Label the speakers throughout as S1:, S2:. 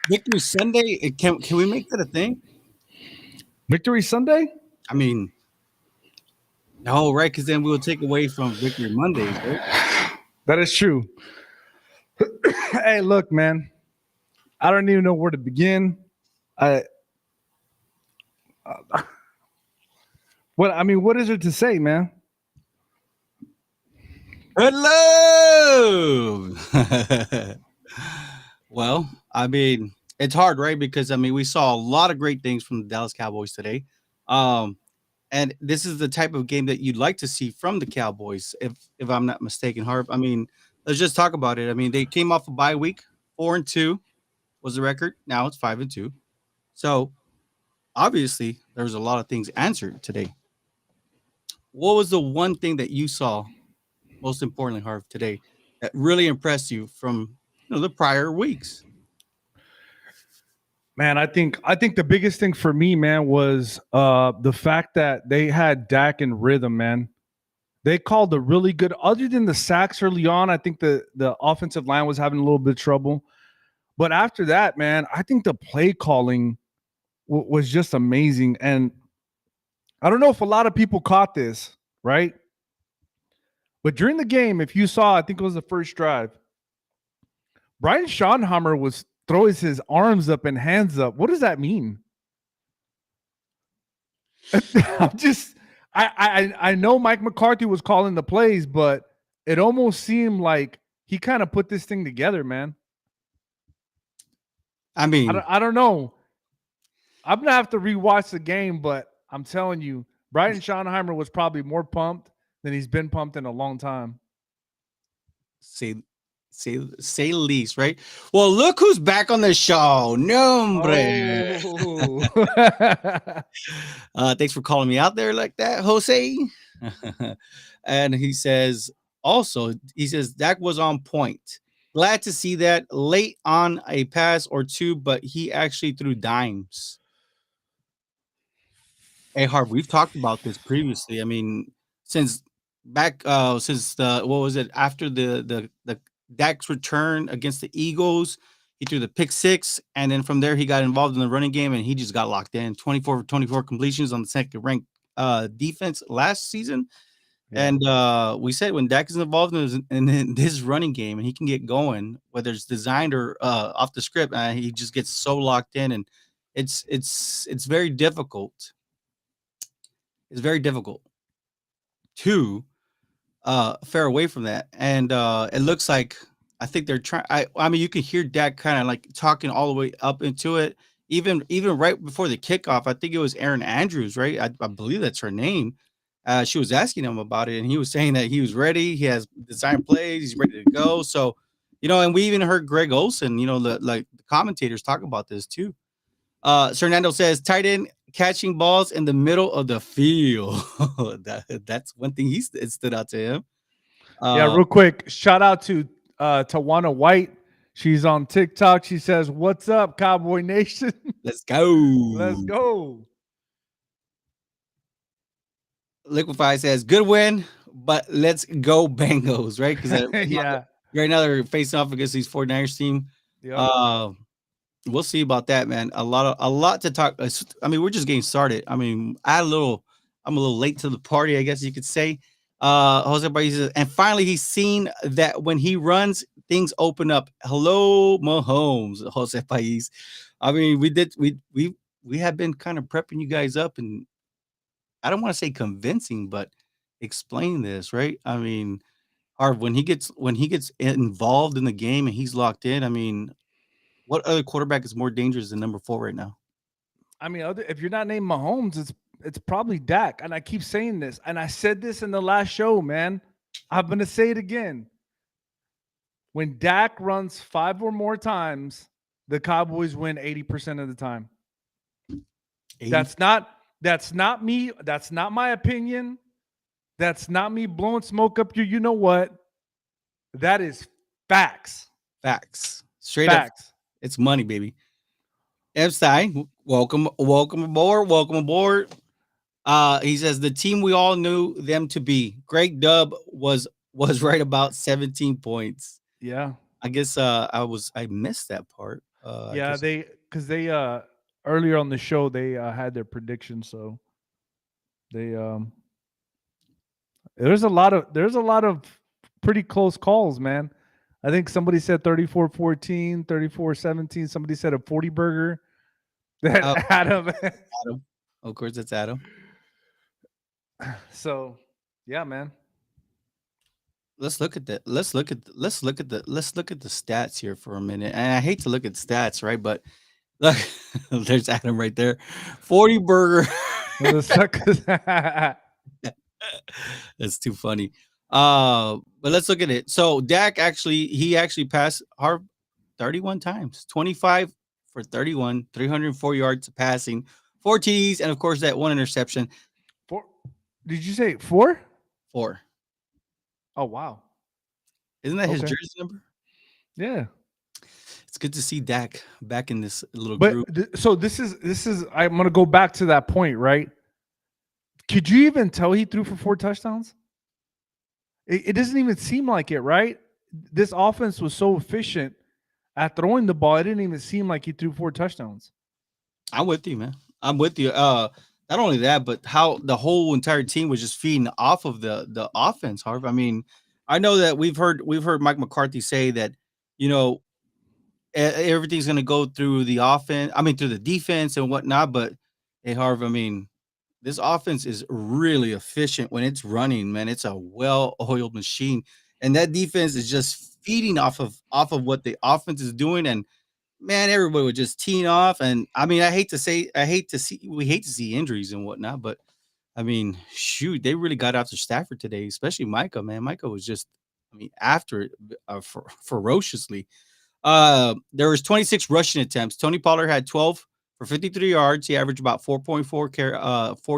S1: Victory Sunday. Can we make that a thing?
S2: Victory Sunday?
S1: I mean, no, right? Because then we'll take away from Victory Mondays, right?
S2: That is true. Hey, look, man. I don't even know where to begin. I what is it to say, man?
S1: Hello. Well, I mean, it's hard, right? Because I mean, we saw a lot of great things from the Dallas Cowboys today. Um, and this is the type of game that you'd like to see from the Cowboys, if I'm not mistaken, Harv. I mean, let's just talk about it. I mean, they came off a bye week, 4-2 was the record. Now it's 5-2. So obviously, there was a lot of things answered today. What was the one thing that you saw, most importantly, Harv, today that really impressed you from the prior weeks?
S2: Man, I think the biggest thing for me, man, was the fact that they had Dak in rhythm, man. They called a really good, other than the sacks early on. I think the offensive line was having a little bit of trouble. But after that, man, I think the play calling was just amazing. And I don't know if a lot of people caught this, right? But during the game, if you saw, I think it was the first drive, Brian Schonheimer was throwing his arms up and hands up. What does that mean? I'm just, I know Mike McCarthy was calling the plays, but it almost seemed like he kind of put this thing together, man.
S1: I mean,
S2: I don't know. I'm gonna have to rewatch the game, but I'm telling you, Brian Schonheimer was probably more pumped than he's been pumped in a long time.
S1: say say least, right? Well, look who's back on the show. Nombre.
S2: Oh,
S1: Thanks for calling me out there like that, Jose. And he says Dak was on point. Glad to see that late on a pass or two, but he actually threw dimes. Hey, Harv, we've talked about this previously. I mean, since since the what was it after the Dak's return against the Eagles, he threw the pick six, and then from there he got involved in the running game, and he just got locked in. 24 for 24 completions on the second ranked defense last season.
S2: yeah.
S1: And we said when Dak is involved in this running game and he can get going, whether it's designed or off the script, he just gets so locked in, and it's very difficult. It's very difficult to fare away from that. And it looks like I think they're trying. I mean, you can hear Dak kind of like talking all the way up into it. Even right before the kickoff, I think it was Aaron Andrews, right? I believe that's her name. She was asking him about it, and he was saying that he was ready. He has designed plays. He's ready to go. So, and we even heard Greg Olson, the commentators talk about this too. Fernando says tight end catching balls in the middle of the field. That's one thing it stood out to him.
S2: Yeah, real quick, shout out to Tawana White. She's on TikTok. She says, "What's up, Cowboy Nation?"
S1: Let's go.
S2: Let's go.
S1: Liquify says good win, but let's go Bengals, right? Because
S2: Yeah.
S1: right now they're facing off against these 49ers team.
S2: Yep.
S1: We'll see about that, man. A lot to talk. I mean, we're just getting started. I mean, I'm a little late to the party, I guess you could say. Jose Baez says, and finally he's seen that when he runs, things open up. Hello, Mahomes, Jose Baez. I mean, we have been kind of prepping you guys up, and I don't want to say convincing, but explain this, right? I mean, Harv, when he gets involved in the game and he's locked in, I mean, what other quarterback is more dangerous than number 4 right now?
S2: I mean, if you're not named Mahomes, it's probably Dak. And I keep saying this, and I said this in the last show, man. I'm gonna say it again. When Dak runs 5 or more times, the Cowboys win 80% of the time.
S1: 80?
S2: That's not me. That's not my opinion. That's not me blowing smoke up your you know what. That is facts.
S1: Facts. Straight
S2: Facts.
S1: up. It's money, baby. Epstein, welcome aboard. Welcome aboard. He says the team we all knew them to be. Greg Dubb was right about 17 points.
S2: Yeah.
S1: I guess I missed that part. I
S2: Yeah,
S1: guess.
S2: they earlier on the show they had their predictions, so they there's a lot of pretty close calls, man. I think somebody said 34-14, 34-17. Somebody said a 40 burger. That
S1: Oh,
S2: Adam.
S1: Adam. Of course, it's Adam.
S2: So, yeah, man.
S1: Let's look at that. Let's look at the stats here for a minute. And I hate to look at stats, right? But look, there's Adam right there. 40 burger.
S2: Well, the suckers.
S1: That's too funny. But let's look at it. So Dak actually passed Harv 31 times, 25 for 31, 304 yards passing, 4 TDs, and of course that one interception.
S2: Four. Did you say four?
S1: Four.
S2: Oh wow.
S1: Isn't that his
S2: Okay.
S1: jersey number?
S2: Yeah.
S1: It's good to see Dak back in this little
S2: But
S1: group.
S2: so this is I'm gonna go back to that point, right? Could you even tell he threw for 4 touchdowns? It doesn't even seem like it, right? This offense was so efficient at throwing the ball. It didn't even seem like he threw 4 touchdowns.
S1: I'm with you, man. I'm with you. Not only that, but how the whole entire team was just feeding off of the offense, Harv. I mean, I know that we've heard Mike McCarthy say that, you know, everything's going to go through the offense. I mean, through the defense and whatnot. But hey, Harv, I mean, this offense is really efficient when it's running, man. It's a well-oiled machine, and that defense is just feeding off of what the offense is doing. And man, everybody was just teeing off. And I mean, we hate to see injuries and whatnot, but I mean, shoot, they really got after Stafford today, especially Micah. Man, Micah was just, I mean, after it ferociously. There was 26 rushing attempts. Tony Pollard had 12 for 53 yards. He averaged about 4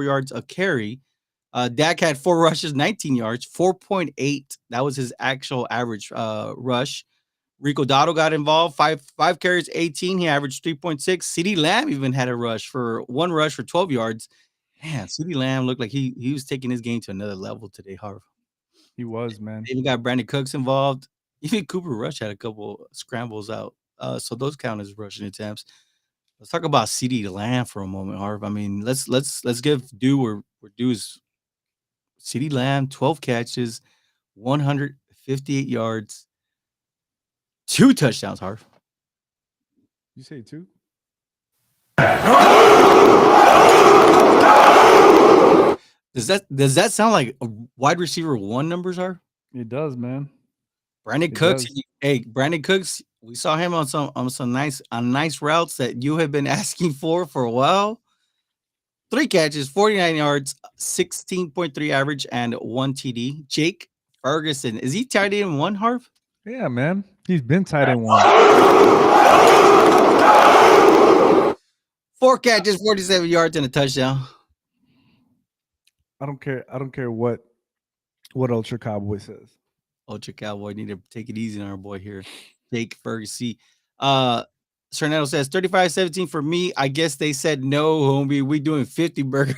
S1: yards a carry. Dak had 4 rushes, 19 yards, 4.8. That was his actual average rush. Rico Dotto got involved, five carries, 18. He averaged 3.6. CD Lamb even had a one rush for 12 yards. Man, CD Lamb looked like he was taking his game to another level today, Harv.
S2: He was, man.
S1: They even got Brandon Cooks involved. Even Cooper Rush had a couple scrambles out. So those count as rushing attempts. Let's talk about CD Lamb for a moment, Harv. I mean, let's give due where due is. CD Lamb, 12 catches, 158 yards, 2 touchdowns, Harv.
S2: You say two?
S1: Does that sound like a wide receiver one numbers are?
S2: It does, man.
S1: Brandon
S2: It
S1: Cooks,
S2: does.
S1: hey, Brandon Cooks, we saw him on some nice routes that you have been asking for a while. 3 catches, 49 yards, 16.3 average, and 1 TD. Jake Ferguson, is he tied in one, Harv?
S2: Yeah, man. He's been tight end one.
S1: 4 catches, 47 yards, and a touchdown.
S2: I don't care. I don't care what Ultra Cowboy says.
S1: Ultra Cowboy need to take it easy on our boy here. Jake Ferguson. Uh Cernetto says 35-17 for me. I guess they said no, homie. We doing 50 burger.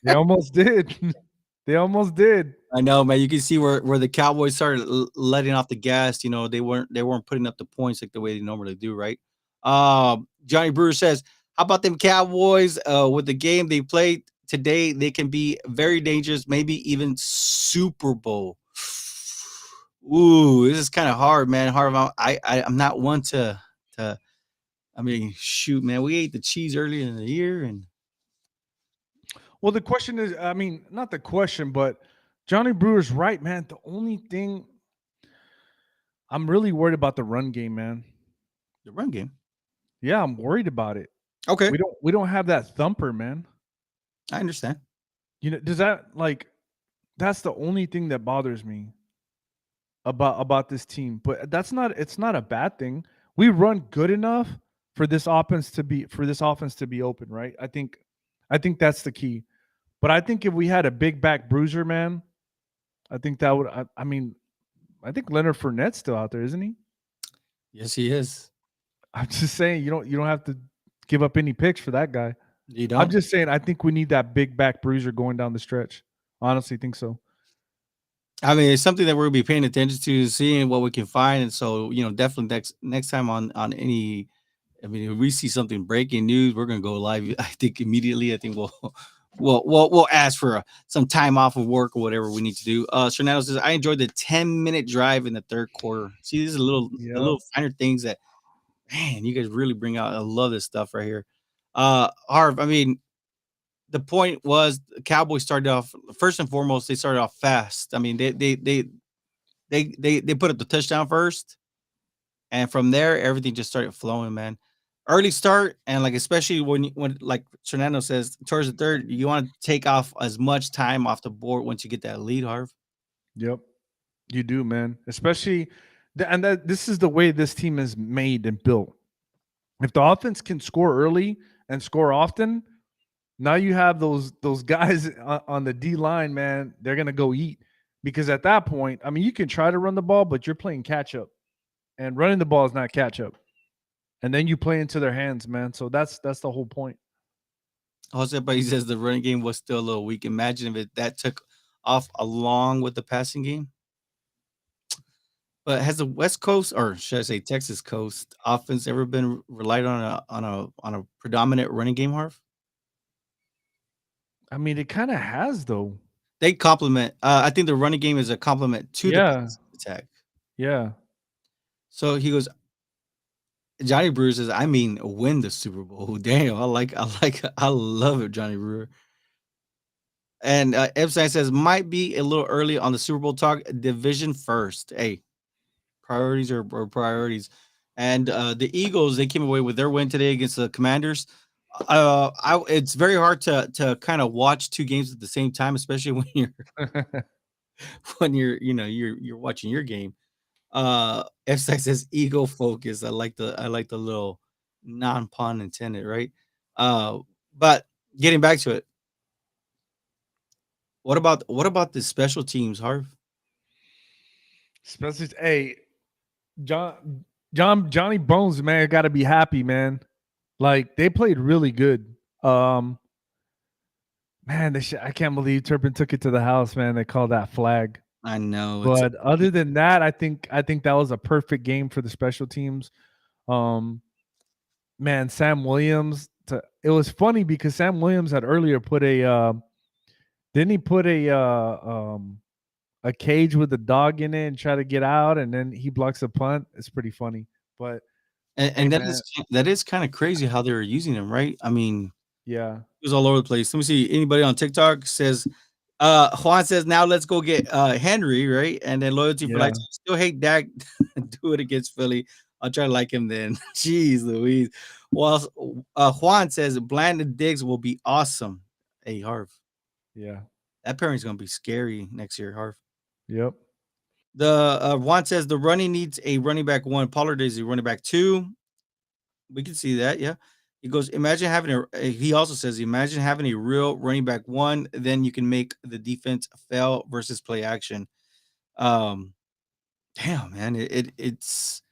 S2: They almost did. They almost did.
S1: I know, man. You can see where the Cowboys started letting off the gas. You know, they weren't putting up the points like the way they normally do, right? Johnny Brewer says, "How about them Cowboys? With the game they played today, they can be very dangerous, maybe even Super Bowl." Ooh, this is kind of hard, man. Hard. I'm not one to. I mean, shoot, man. We ate the cheese earlier in the year, and
S2: Well, the question is, I mean, not the question, but Johnny Brewer's right, man. The only thing I'm really worried about the run game, man.
S1: the run game.
S2: Yeah, I'm worried about it.
S1: Okay,
S2: We don't have that thumper, man.
S1: I understand.
S2: You know, does that like that's the only thing that bothers me about this team. But it's not a bad thing. We run good enough for this offense to be open, right? I think that's the key. But I think if we had a big back bruiser, man, I think that would I mean, I think Leonard Fournette's still out there, isn't he?
S1: Yes, he is.
S2: I'm just saying you don't have to give up any picks for that guy.
S1: You
S2: I'm
S1: don't.
S2: just saying I think we need that big back bruiser going down the stretch. Honestly, think so.
S1: I mean, it's something that we're gonna be paying attention to, seeing what we can find, and so definitely next time on I mean, if we see something breaking news, we're gonna go live. I think immediately. I think we'll ask for some time off of work or whatever we need to do. Fernando says, I enjoyed the 10-minute drive in the third quarter. See, these are the
S2: Yep.
S1: little finer things that, man, you guys really bring out. I love this stuff right here. Harv, I mean, the point was the Cowboys started off first and foremost. They started off fast. I mean, they put up the touchdown first, and from there everything just started flowing, man. Early start, and like especially when like Fernando says towards the third, you want to take off as much time off the board once you get that lead, Harv.
S2: Yep. You do, man. Especially, and that this is the way this team is made and built. If the offense can score early and score often, now you have those guys on the D line, man. They're gonna go eat because at that point, I mean, you can try to run the ball, but you're playing catch up, and running the ball is not catch up. And then you play into their hands, man. So that's the whole point.
S1: Jose, but he says the running game was still a little weak. Imagine if that took off along with the passing game. But has the West Coast, or should I say Texas Coast, offense ever been relied on a predominant running game, Harv?
S2: I mean, it kind of has though.
S1: They complement. I think the running game is a complement to the
S2: Yeah,
S1: passing attack.
S2: yeah,
S1: So he goes, Johnny Brewer says, I mean, win the Super Bowl. Damn, I love it, Johnny Brewer. And Epstein says, might be a little early on the Super Bowl talk. Division first. Hey, priorities are priorities. And the Eagles, they came away with their win today against the Commanders. It's very hard to kind of watch two games at the same time, especially when you're you're watching your game. Epstein says ego focus. I like the little non-pun intended, right? Uh, but getting back to it, what about the special teams, Harv?
S2: especially hey, Johnny Bones, man, got to be happy, man. Like they played really good. Man, I can't believe Turpin took it to the house, man. They called that flag.
S1: I know it's
S2: But other than that, I think that was a perfect game for the special teams. Um, man, Sam Williams. It was funny because Sam Williams had earlier put didn't he put a cage with a dog in it and try to get out, and then he blocks a punt. It's pretty funny. But
S1: and,
S2: hey,
S1: and
S2: man,
S1: that is kind of crazy how they were using them, right? I mean,
S2: yeah,
S1: it was all over the place. Let me see. Anybody on TikTok says, Juan says, now let's go get Henry, right? And then loyalty for
S2: yeah,
S1: life. Still hate Dak. Do it against Philly. I'll try to like him then. Jeez Louise. Well, Juan says Bland and Diggs will be awesome. Hey, Harv.
S2: yeah,
S1: That pairing's gonna be scary next year, Harv.
S2: yep.
S1: The Juan says the running needs a running back one. Pollard is a running back two. We can see that, yeah. He goes, imagine having he also says, imagine having a real running back one, then you can make the defense fail versus play action. Um, damn, man, it's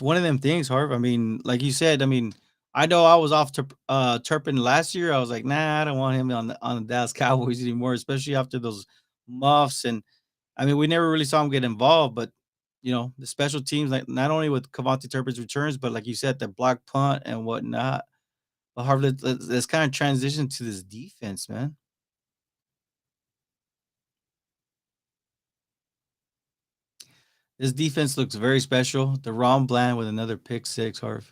S1: one of them things, Harv. I mean, like you said, I mean, I know I was off to Turpin last year. I was like, nah, I don't want him on the Dallas Cowboys anymore, especially after those muffs. And I mean, we never really saw him get involved, but the special teams, like not only with Cavante Turpin's returns, but like you said, the block punt and whatnot. But Harvard, let's kind of transition to this defense, man. This defense looks very special. Deron Bland with another pick six, Harv.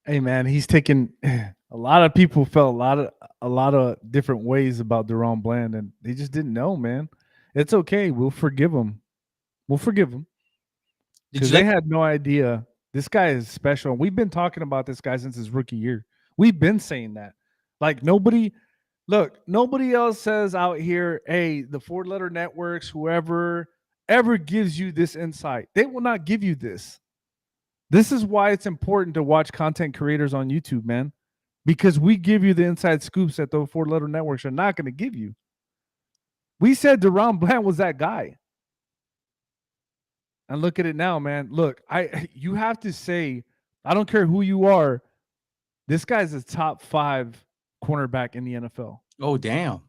S2: Hey, man, he's taken. A lot of people felt a lot of different ways about Deron Bland, and they just didn't know, man. It's okay. We'll forgive him. We'll forgive him
S1: Did
S2: because
S1: you
S2: they
S1: like?
S2: had no idea. This guy is special. We've been talking about this guy since his rookie year. We've been saying that. Like nobody else says out here, hey, the four letter networks, whoever ever gives you this insight, they will not give you this. This is why it's important to watch content creators on YouTube, man, because we give you the inside scoops that the four letter networks are not going to give you. We said Deron Bland was that guy. And look at it now, man. Look, you have to say, I don't care who you are, this guy's a top 5 cornerback in the NFL.
S1: Oh, damn.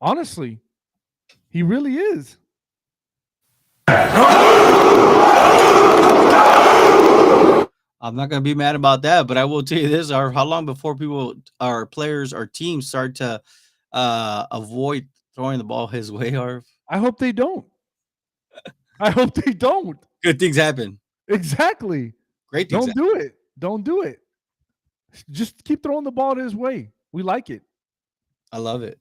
S2: Honestly, he really is.
S1: I'm not gonna be mad about that, but I will tell you this: or how long before people, our players, our teams start to avoid throwing the ball his way? Or
S2: I hope they don't. I hope they don't.
S1: good things happen.
S2: Exactly.
S1: Great things
S2: Don't
S1: happen.
S2: do it. Don't do it. Just keep throwing the ball his way. We like it.
S1: I love it.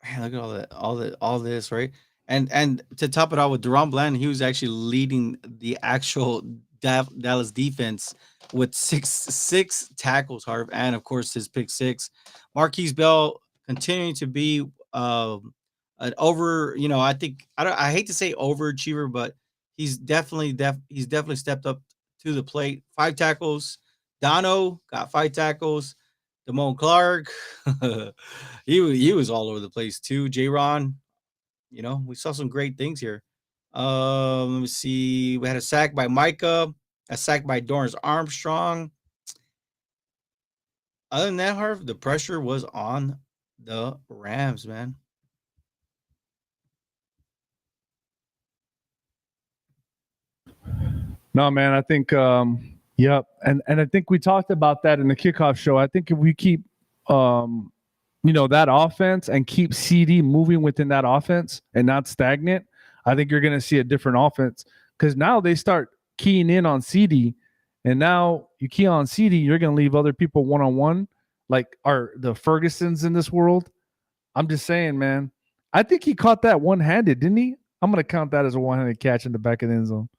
S1: Man, look at all that, all this, right? And to top it off with Deron Bland, he was actually leading the actual Dallas defense with six tackles, Harv, and of course his pick six. Marquise Bell continuing to be an over, I think I hate to say overachiever, but he's definitely stepped up to the plate. Five tackles. Dono got five tackles. Damone Clark. He was all over the place too. J Ron, we saw some great things here. Let me see. We had a sack by Micah, a sack by Dorrance Armstrong. Other than that, Harv, the pressure was on the Rams, man.
S2: No, man, I think yep. And I think we talked about that in the kickoff show. I think if we keep that offense and keep CD moving within that offense and not stagnant, I think you're going to see a different offense because now they start keying in on CD, and now you key on CD, you're going to leave other people one on one, like are the Fergusons in this world. I'm just saying, man. I think he caught that one handed, didn't he? I'm going to count that as a one handed catch in the back of the end zone.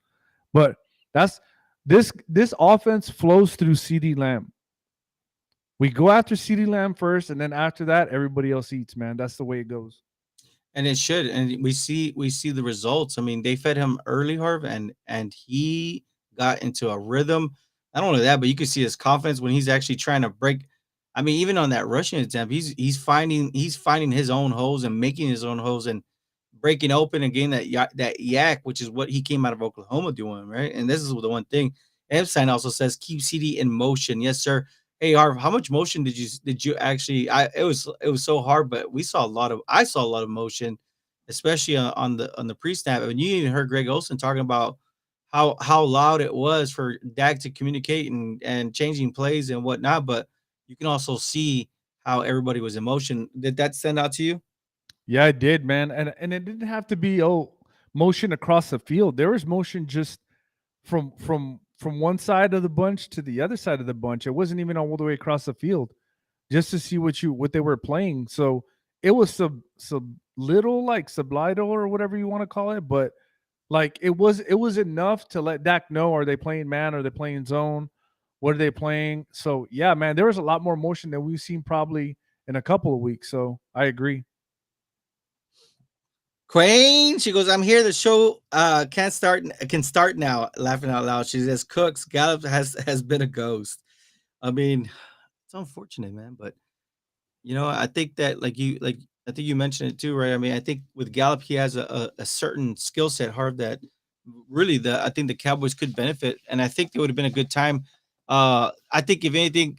S2: But that's this offense flows through CD Lamb. We go after CD Lamb first, and then after that, everybody else eats, man. That's the way it goes.
S1: And it should. And we see the results. I mean, they fed him early, Harv, and he got into a rhythm. Not only that, but you could see his confidence when he's actually trying to break. I mean, even on that rushing attempt, he's finding his own holes and making his own holes and breaking open and getting that yak, which is what he came out of Oklahoma doing, right? And this is the one thing. Epstein also says keep CD in motion. Yes, sir. Hey Harv, how much motion did you actually? It was so hard, but I saw a lot of motion, especially on the pre-snap. I mean, you even heard Greg Olson talking about how loud it was for Dak to communicate and changing plays and whatnot. But you can also see how everybody was in motion. Did that stand out to you?
S2: Yeah, I did, man. And it didn't have to be motion across the field. There was motion just from one side of the bunch to the other side of the bunch. It wasn't even all the way across the field, just to see what they were playing. So it was sub little like sublido or whatever you want to call it, but like it was enough to let Dak know, are they playing man, are they playing zone, what are they playing? So yeah, man, there was a lot more motion than we've seen probably in a couple of weeks. So I agree.
S1: Queen, she goes, I'm here. The show can start now. Laughing out loud. She says, Cooks, Gallup has been a ghost. I mean, it's unfortunate, man. But I think that I think you mentioned it too, right? I mean, I think with Gallup, he has a certain skill set, Harv, that really I think the Cowboys could benefit. And I think it would have been a good time. I think if anything,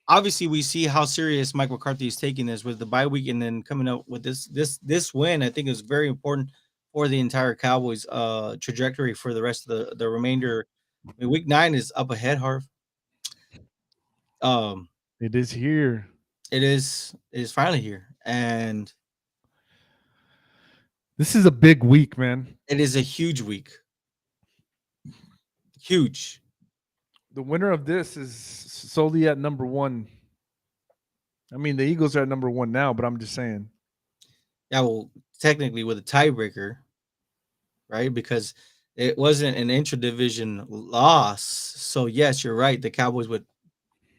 S1: obviously we see how serious Mike McCarthy is taking this with the bye week and then coming up with this win. I think is very important for the entire Cowboys trajectory for the rest of the remainder. I mean, week 9 is up ahead, Harv. Um,
S2: It is here.
S1: it is finally here, and
S2: This is a big week, man.
S1: it is a huge week. Huge.
S2: The winner of this is solely at number one. I mean, the Eagles are at number one now, but I'm just saying.
S1: Yeah, well, technically with a tiebreaker, right? Because it wasn't an intra-division loss. So yes, you're right. The Cowboys would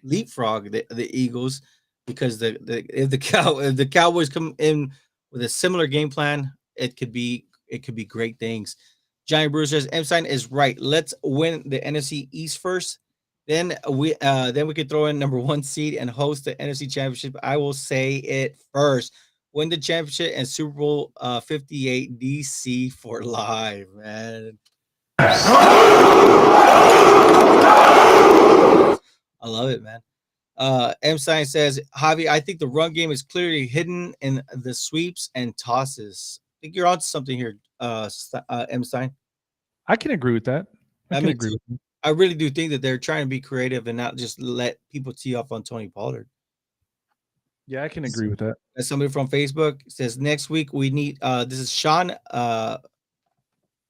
S1: leapfrog the Eagles because if the Cowboys come in with a similar game plan, it could be great things. Johnny Bruce says Epstein is right. Let's win the NFC East first. Then we could throw in number one seed and host the NFC Championship. I will say it first. Win the championship and Super Bowl 58 DC for live, man. I love it, man. M. Stein says, Javi, I think the run game is clearly hidden in the sweeps and tosses. I think you're onto something here, M. Stein.
S2: I can agree with that. I can
S1: Me
S2: agree
S1: too.
S2: with you.
S1: I really do think that they're trying to be creative and not just let people tee off on Tony Pollard.
S2: Yeah, I can agree with that.
S1: As somebody from Facebook says, next week we need. This is Sean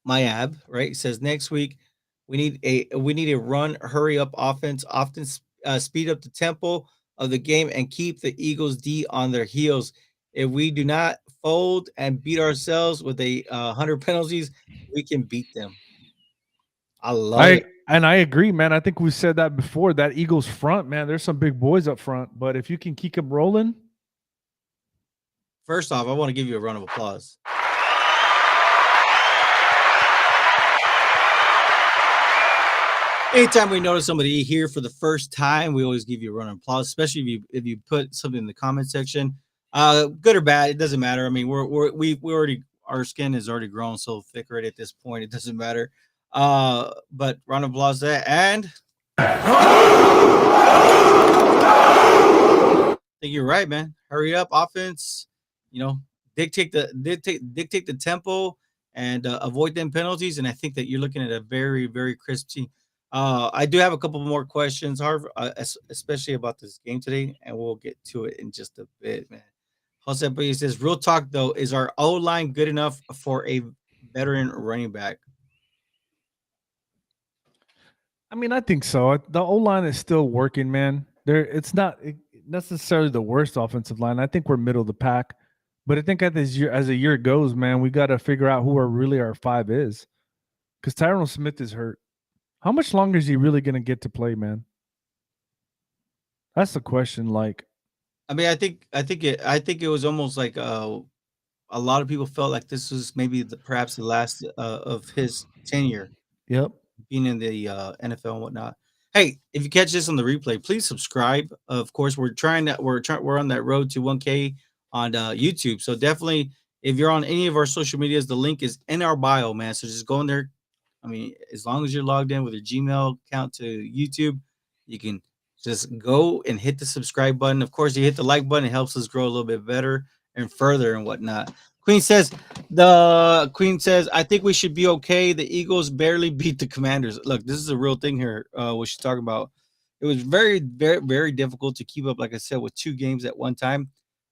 S1: Mayab, right? It says next week we need a run, hurry up offense, often speed up the tempo of the game and keep the Eagles D on their heels. If we do not fold and beat ourselves with 100 penalties, we can beat them. I love it.
S2: I agree, man. I think we said that before. That Eagles front, man, there's some big boys up front, but if you can keep them rolling.
S1: First off, I want to give you a round of applause. Anytime we notice somebody here for the first time, we always give you a round of applause, especially if you put something in the comment section. Good or bad, it doesn't matter. I mean, we already, our skin is already grown so thick already at this point. It doesn't matter. But round of applause there, and I think you're right, man. Hurry up, offense. You know, dictate the tempo and avoid them penalties. And I think that you're looking at a very, very crisp team. I do have a couple more questions, Harv, especially about this game today, and we'll get to it in just a bit, man. Jose P says, "Real talk though, is our O line good enough for a veteran running back?"
S2: I mean, I think so. The O line is still working, man. It's not necessarily the worst offensive line. I think we're middle of the pack, but I think as the year goes, man, we got to figure out who our 5 is, because Tyrone Smith is hurt. How much longer is he really going to get to play, man? That's the question. Like,
S1: I mean, I think it was almost like a lot of people felt like this was maybe perhaps the last of his tenure
S2: yep.
S1: being in the NFL and whatnot. Hey, if you catch this on the replay, please subscribe. Of course, we're on that road to 1K on YouTube. So definitely, if you're on any of our social medias, the link is in our bio, man. So just go in there. I mean, as long as you're logged in with your Gmail account to YouTube, you can just go and hit the subscribe button. Of course, you hit the like button; it helps us grow a little bit better and further and whatnot. The Queen says, I think we should be okay. The Eagles barely beat the Commanders. Look, this is a real thing here. What she's talking about. It was very, very, very difficult to keep up, like I said, with 2 games at one time.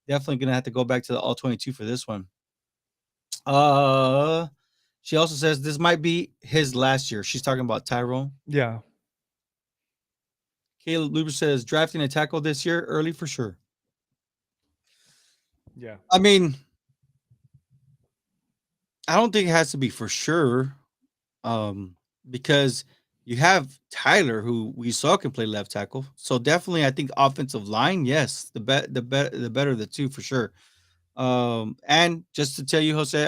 S1: Definitely gonna have to go back to the all 22 for this one. Uh she also says this might be his last year. She's talking about Tyrone.
S2: Yeah.
S1: Caleb Luber says drafting a tackle this year early for sure.
S2: Yeah.
S1: I mean, I don't think it has to be for sure, because you have Tyler, who we saw can play left tackle. So definitely, I think offensive line, yes, the better of the two for sure. And just to tell you, Jose,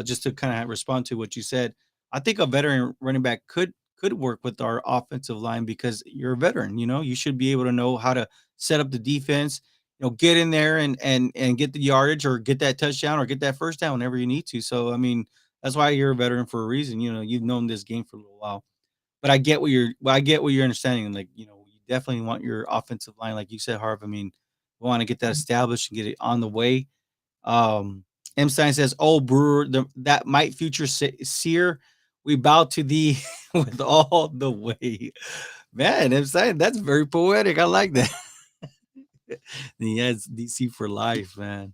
S1: just to kind of respond to what you said, I think a veteran running back could work with our offensive line because you're a veteran. You know, you should be able to know how to set up the defense. You know, get in there and get the yardage or get that touchdown or get that first down whenever you need to. So, I mean, that's why you're a veteran for a reason. You know, you've known this game for a little while. But I get what you're understanding. Like, you know, you definitely want your offensive line, like you said, Harv. I mean, we want to get that established and get it on the way. M. Stein says, "Oh, Brewer, that might future seer. We bow to thee with all the way." Man, M. Stein, that's very poetic. I like that. He has DC for life, man.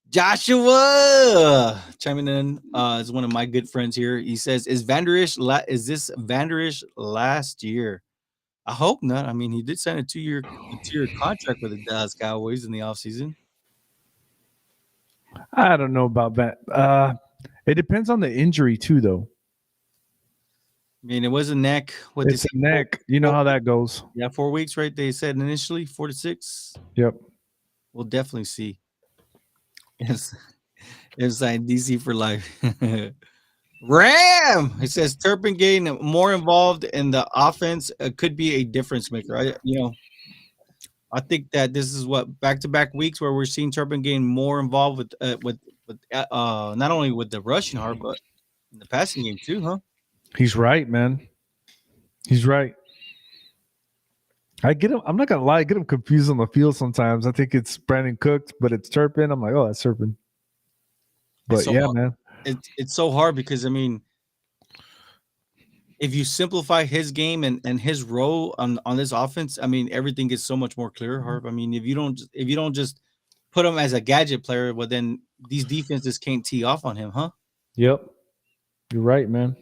S1: Joshua chiming in is one of my good friends here. He says, "Is this Vanderish last year?" I hope not. I mean, he did sign a two-year contract with the Dallas Cowboys in the offseason.
S2: I don't know about that. It depends on the injury too, though.
S1: I mean, it was a neck. What
S2: It's a neck. You know how that goes.
S1: Yeah, 4 weeks, right? They said initially 4 to 6.
S2: Yep.
S1: We'll definitely see. Yes, inside DC for life. Ram. It says Turpin getting more involved in the offense could be a difference maker. I think that this is what back-to-back weeks where we're seeing Turpin getting more involved with not only with the rushing hard but in the passing game too, huh?
S2: He's right, man. He's right. I get him. I'm not gonna lie. I get him confused on the field sometimes. I think it's Brandon Cooks, but it's Turpin. I'm like, oh, that's Turpin. But
S1: So,
S2: yeah, man.
S1: it's so hard because I mean, if you simplify his game and his role on this offense, I mean, everything gets so much more clear, Harv. I mean, if you don't just put him as a gadget player, well, then these defenses can't tee off on him, huh?
S2: Yep. You're right, man.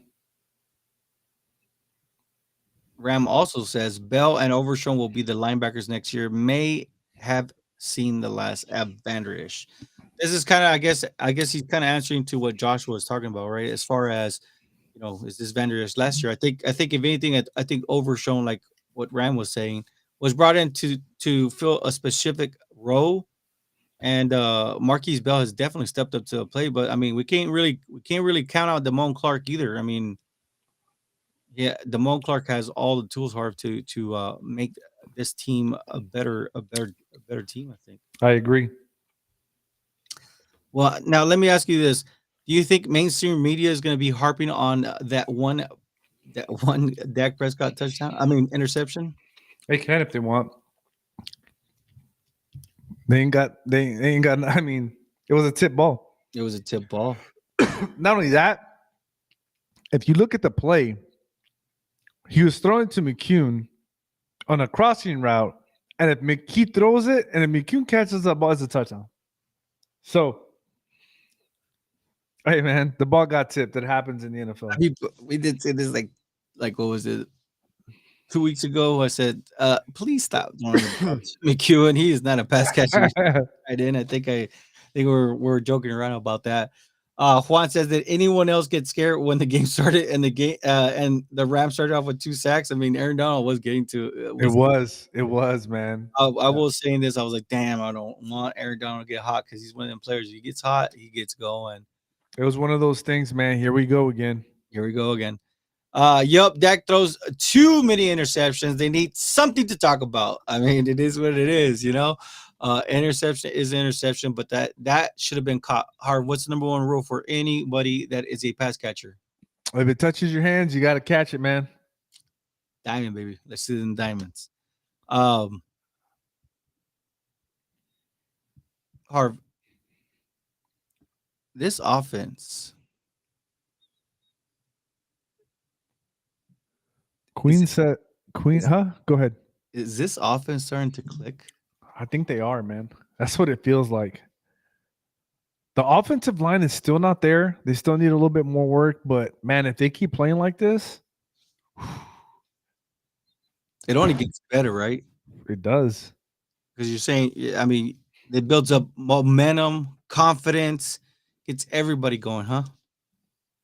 S1: Ram also says Bell and Overshown will be the linebackers next year. May have seen the last of Vanderish. This is kind of, I guess he's kind of answering to what Joshua was talking about, right? As far as is this Vanderish last year? I think if anything, I think Overshown, like what Ram was saying, was brought in to fill a specific role. And Marquise Bell has definitely stepped up to the plate, but I mean, we can't really count out Damone Clark either. I mean, yeah, Damone Clark has all the tools, Harv, to make this team a better team. I think.
S2: I agree.
S1: Well, now let me ask you this: do you think mainstream media is going to be harping on that one Dak Prescott touchdown? I mean, interception.
S2: They can if they want. They ain't got I mean, it was a tip ball.
S1: It was a tip ball.
S2: Not only that, if you look at the play, he was throwing to McCune on a crossing route, and if McKee throws it and if McCune catches the ball, it's a touchdown. So, hey man, the ball got tipped. It happens in the NFL.
S1: We did say this like what was it? 2 weeks ago, I said, please stop throwing the ball to McEwen. He is not a pass catcher. I didn't. I think we're joking around about that. Juan says that anyone else get scared when the game started and the Rams started off with 2 sacks. I mean, Aaron Donald was getting to.
S2: It was, man.
S1: I was saying this. I was like, damn, I don't want Aaron Donald to get hot because he's one of them players. He gets hot, he gets going.
S2: It was one of those things, man. Here we go again.
S1: Here we go again. Yup, Dak throws too many interceptions. They need something to talk about. I mean, it is what it is. Interception is interception, but that should have been caught. Hard. What's the number one rule for anybody that is a pass catcher?
S2: If it touches your hands, you got to catch it, man.
S1: Diamond, baby. Let's see it in diamonds. Harv, this offense.
S2: Queen said, Go ahead.
S1: Is this offense starting to click?
S2: I think they are, man. That's what it feels like. The offensive line is still not there. They still need a little bit more work, but man, if they keep playing like this,
S1: it only gets better, right?
S2: It does.
S1: Because you're saying, I mean, it builds up momentum, confidence, gets everybody going, huh?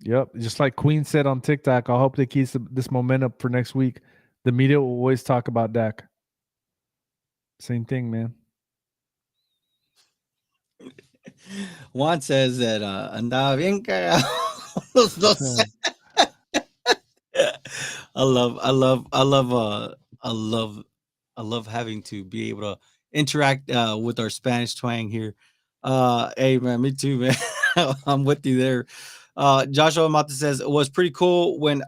S2: Yep. Just like Queen said on TikTok, I hope they keep this momentum for next week. The media will always talk about Dak. Same thing, man.
S1: Juan says that andaba bien cagado. I love having to be able to interact with our Spanish twang here. Hey man, me too, man. I'm with you there. Joshua Mata says it was pretty cool when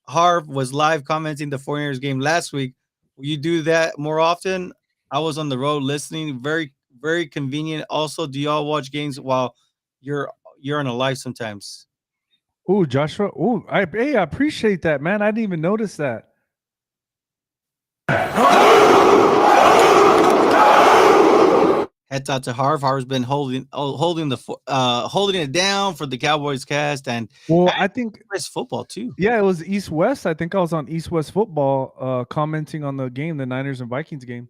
S1: Harv was live commenting the 49ers game last week. Will you do that more often? I was on the road listening. Very, very convenient. Also, do y'all watch games while you're on a live sometimes?
S2: Oh, Joshua. Oh, I appreciate that, man. I didn't even notice that.
S1: Heads out to Harv. Harv's been holding it down for the Cowboys cast, and
S2: I think
S1: it's football too.
S2: Yeah, it was East West. I think I was on East West football, commenting on the game, the Niners and Vikings game.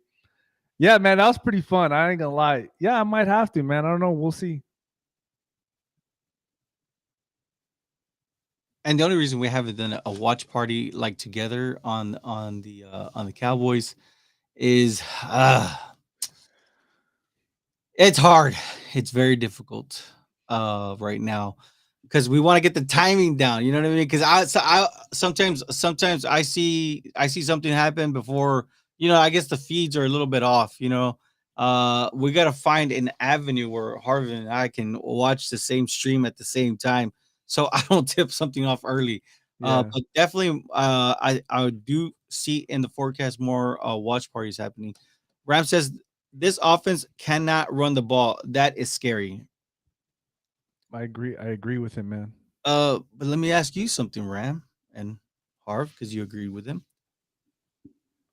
S2: Yeah, man, that was pretty fun. I ain't gonna lie. Yeah, I might have to, man. I don't know. We'll see.
S1: And the only reason we haven't done a watch party like together on the Cowboys is it's hard. It's very difficult right now because we want to get the timing down. You know what I mean? Because I sometimes I see something happen before. I guess the feeds are a little bit off. We got to find an avenue where Harvey and I can watch the same stream at the same time, so I don't tip something off early. But definitely, I do see in the forecast more watch parties happening. Ram says this offense cannot run the ball. That is scary.
S2: I agree with him, man.
S1: But let me ask you something, Ram and Harv, because you agreed with him.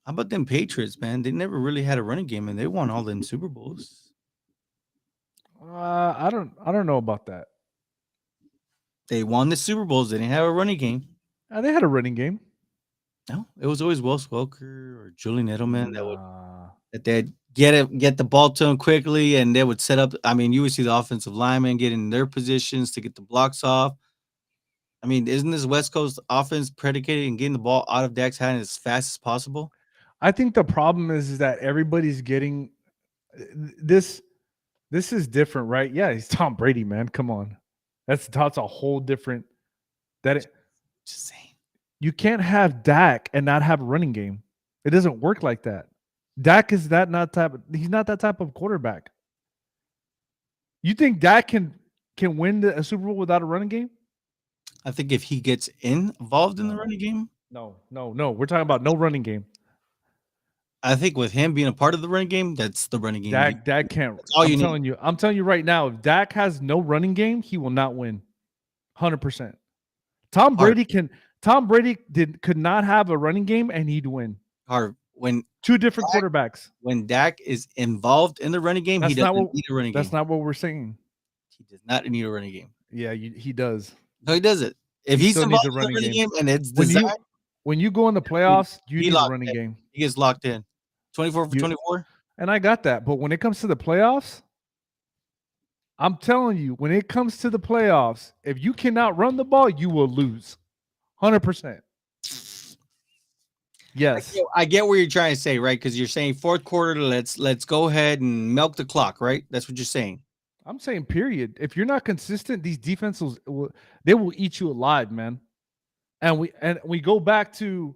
S1: How about them Patriots, man? They never really had a running game, and they won all them Super Bowls.
S2: I don't know about that.
S1: They won the Super Bowls. They didn't have a running game.
S2: They had a running game.
S1: No, it was always Wes Welker or Julian Edelman
S2: Nah.
S1: that they'd get the ball to them quickly, and they would set up. I mean, you would see the offensive linemen get in their positions to get the blocks off. I mean, isn't this West Coast offense predicated in getting the ball out of Dak's hand as fast as possible?
S2: I think the problem is that everybody's getting this. This is different, right? Yeah, he's Tom Brady, man. Come on, that's a whole different.
S1: Just saying.
S2: You can't have Dak and not have a running game. It doesn't work like that. Dak is that not type. He's not that type of quarterback. You think Dak can win a Super Bowl without a running game?
S1: I think if he gets involved in the running game,
S2: No. We're talking about no running game.
S1: I think with him being a part of the running game, that's the running game.
S2: Dak can't.
S1: That's all
S2: I'm
S1: you need.
S2: telling you. I'm telling you right now. If Dak has no running game, he will not win. 100%. Tom Brady could not have a running game and he'd win.
S1: When
S2: two different quarterbacks.
S1: When Dak is involved in the running game, he doesn't need a running game.
S2: That's not what we're saying.
S1: He does not need a running game.
S2: Yeah, he does.
S1: No, he doesn't. If he's involved in the running game and it's designed,
S2: when you go in the playoffs, you need a running game.
S1: He gets locked in. 24 for 24.
S2: And I got that. But when it comes to the playoffs, I'm telling you, when it comes to the playoffs, if you cannot run the ball, you will lose. 100%. Yes.
S1: I get what you're trying to say, right? Because you're saying fourth quarter, let's go ahead and milk the clock, right? That's what you're saying.
S2: I'm saying period. If you're not consistent, these defenses they will eat you alive, man. And we go back to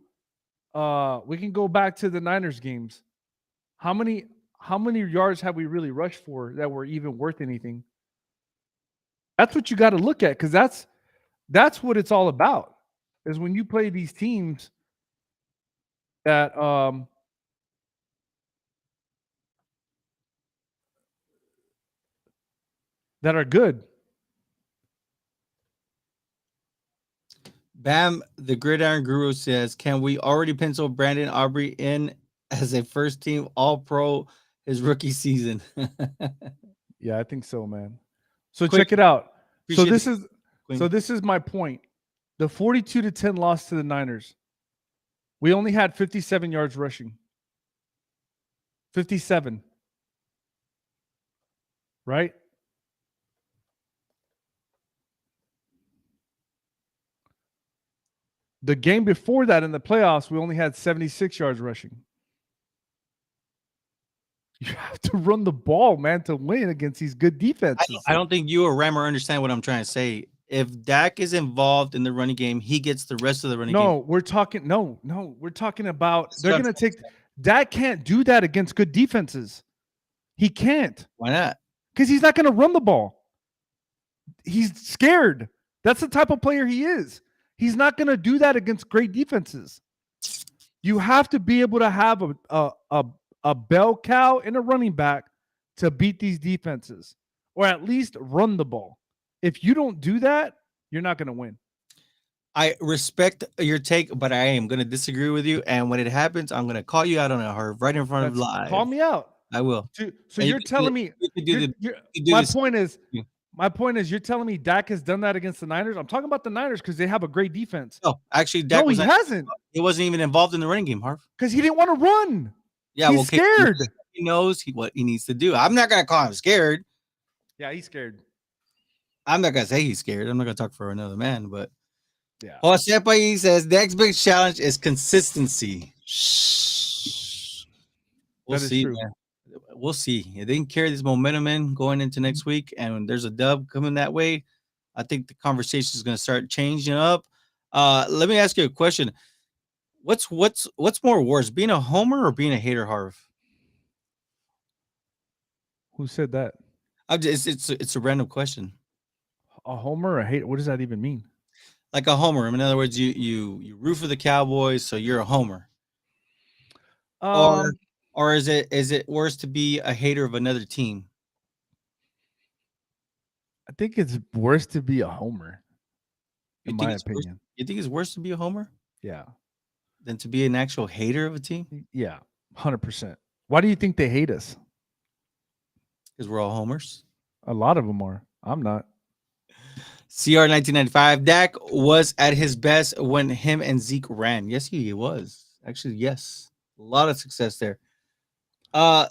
S2: we can go back to the Niners games. How many yards have we really rushed for that were even worth anything? That's what you got to look at, because that's what it's all about. Is when you play these teams that that are good.
S1: Bam, the Gridiron Guru says, can we already pencil Brandon Aubrey in as a first team All-Pro his rookie season?
S2: Yeah, I think so, man. So check it out. So this is my point. The 42-10 loss to the Niners. We only had 57 yards rushing. 57. Right? The game before that in the playoffs, we only had 76 yards rushing. You have to run the ball, man, to win against these good defenses.
S1: I don't think you or Rammer understand what I'm trying to say. If Dak is involved in the running game, he gets the rest of the running game.
S2: No, we're talking about they're going to take Dak can't do that against good defenses. He can't.
S1: Why not?
S2: Because he's not going to run the ball. He's scared. That's the type of player he is. He's not going to do that against great defenses. You have to be able to have a bell cow and a running back to beat these defenses, or at least run the ball. If you don't do that, you're not going to win.
S1: I respect your take, but I am going to disagree with you. And when it happens, I'm going to call you out on it right in front of live.
S2: Call me out.
S1: I will.
S2: So you're telling me my point is you're telling me Dak has done that against the Niners? I'm talking about the Niners because they have a great defense.
S1: No, actually, Dak
S2: he hasn't.
S1: He wasn't even involved in the running game, Harv.
S2: Because he didn't want to run.
S1: Yeah,
S2: he's scared.
S1: He knows what he needs to do. I'm not going to call him scared.
S2: Yeah, he's scared.
S1: I'm not going to say he's scared. I'm not going to talk for another man, but
S2: yeah.
S1: Jose País says Dak's big challenge is consistency. We'll see. True. We'll see. If they can carry this momentum in going into next week, and when there's a dub coming that way, I think the conversation is going to start changing up. Let me ask you a question. What's more worse, being a homer or being a hater, Harv?
S2: Who said that?
S1: It's a random question.
S2: A homer or a hater? What does that even mean?
S1: Like a homer. In other words, you root for the Cowboys, so you're a homer. Or is it worse to be a hater of another team?
S2: I think it's worse to be a homer,
S1: You
S2: in
S1: think
S2: my
S1: it's worse?
S2: opinion.
S1: You think it's worse to be a homer
S2: Yeah.
S1: than to be an actual hater of a team?
S2: Yeah. 100%. Why do you think they hate us?
S1: Because we're all homers.
S2: A lot of them are. I'm not.
S1: CR 1995. Dak was at his best when him and Zeke ran. Yes, he was. Actually, yes. A lot of success there. Uh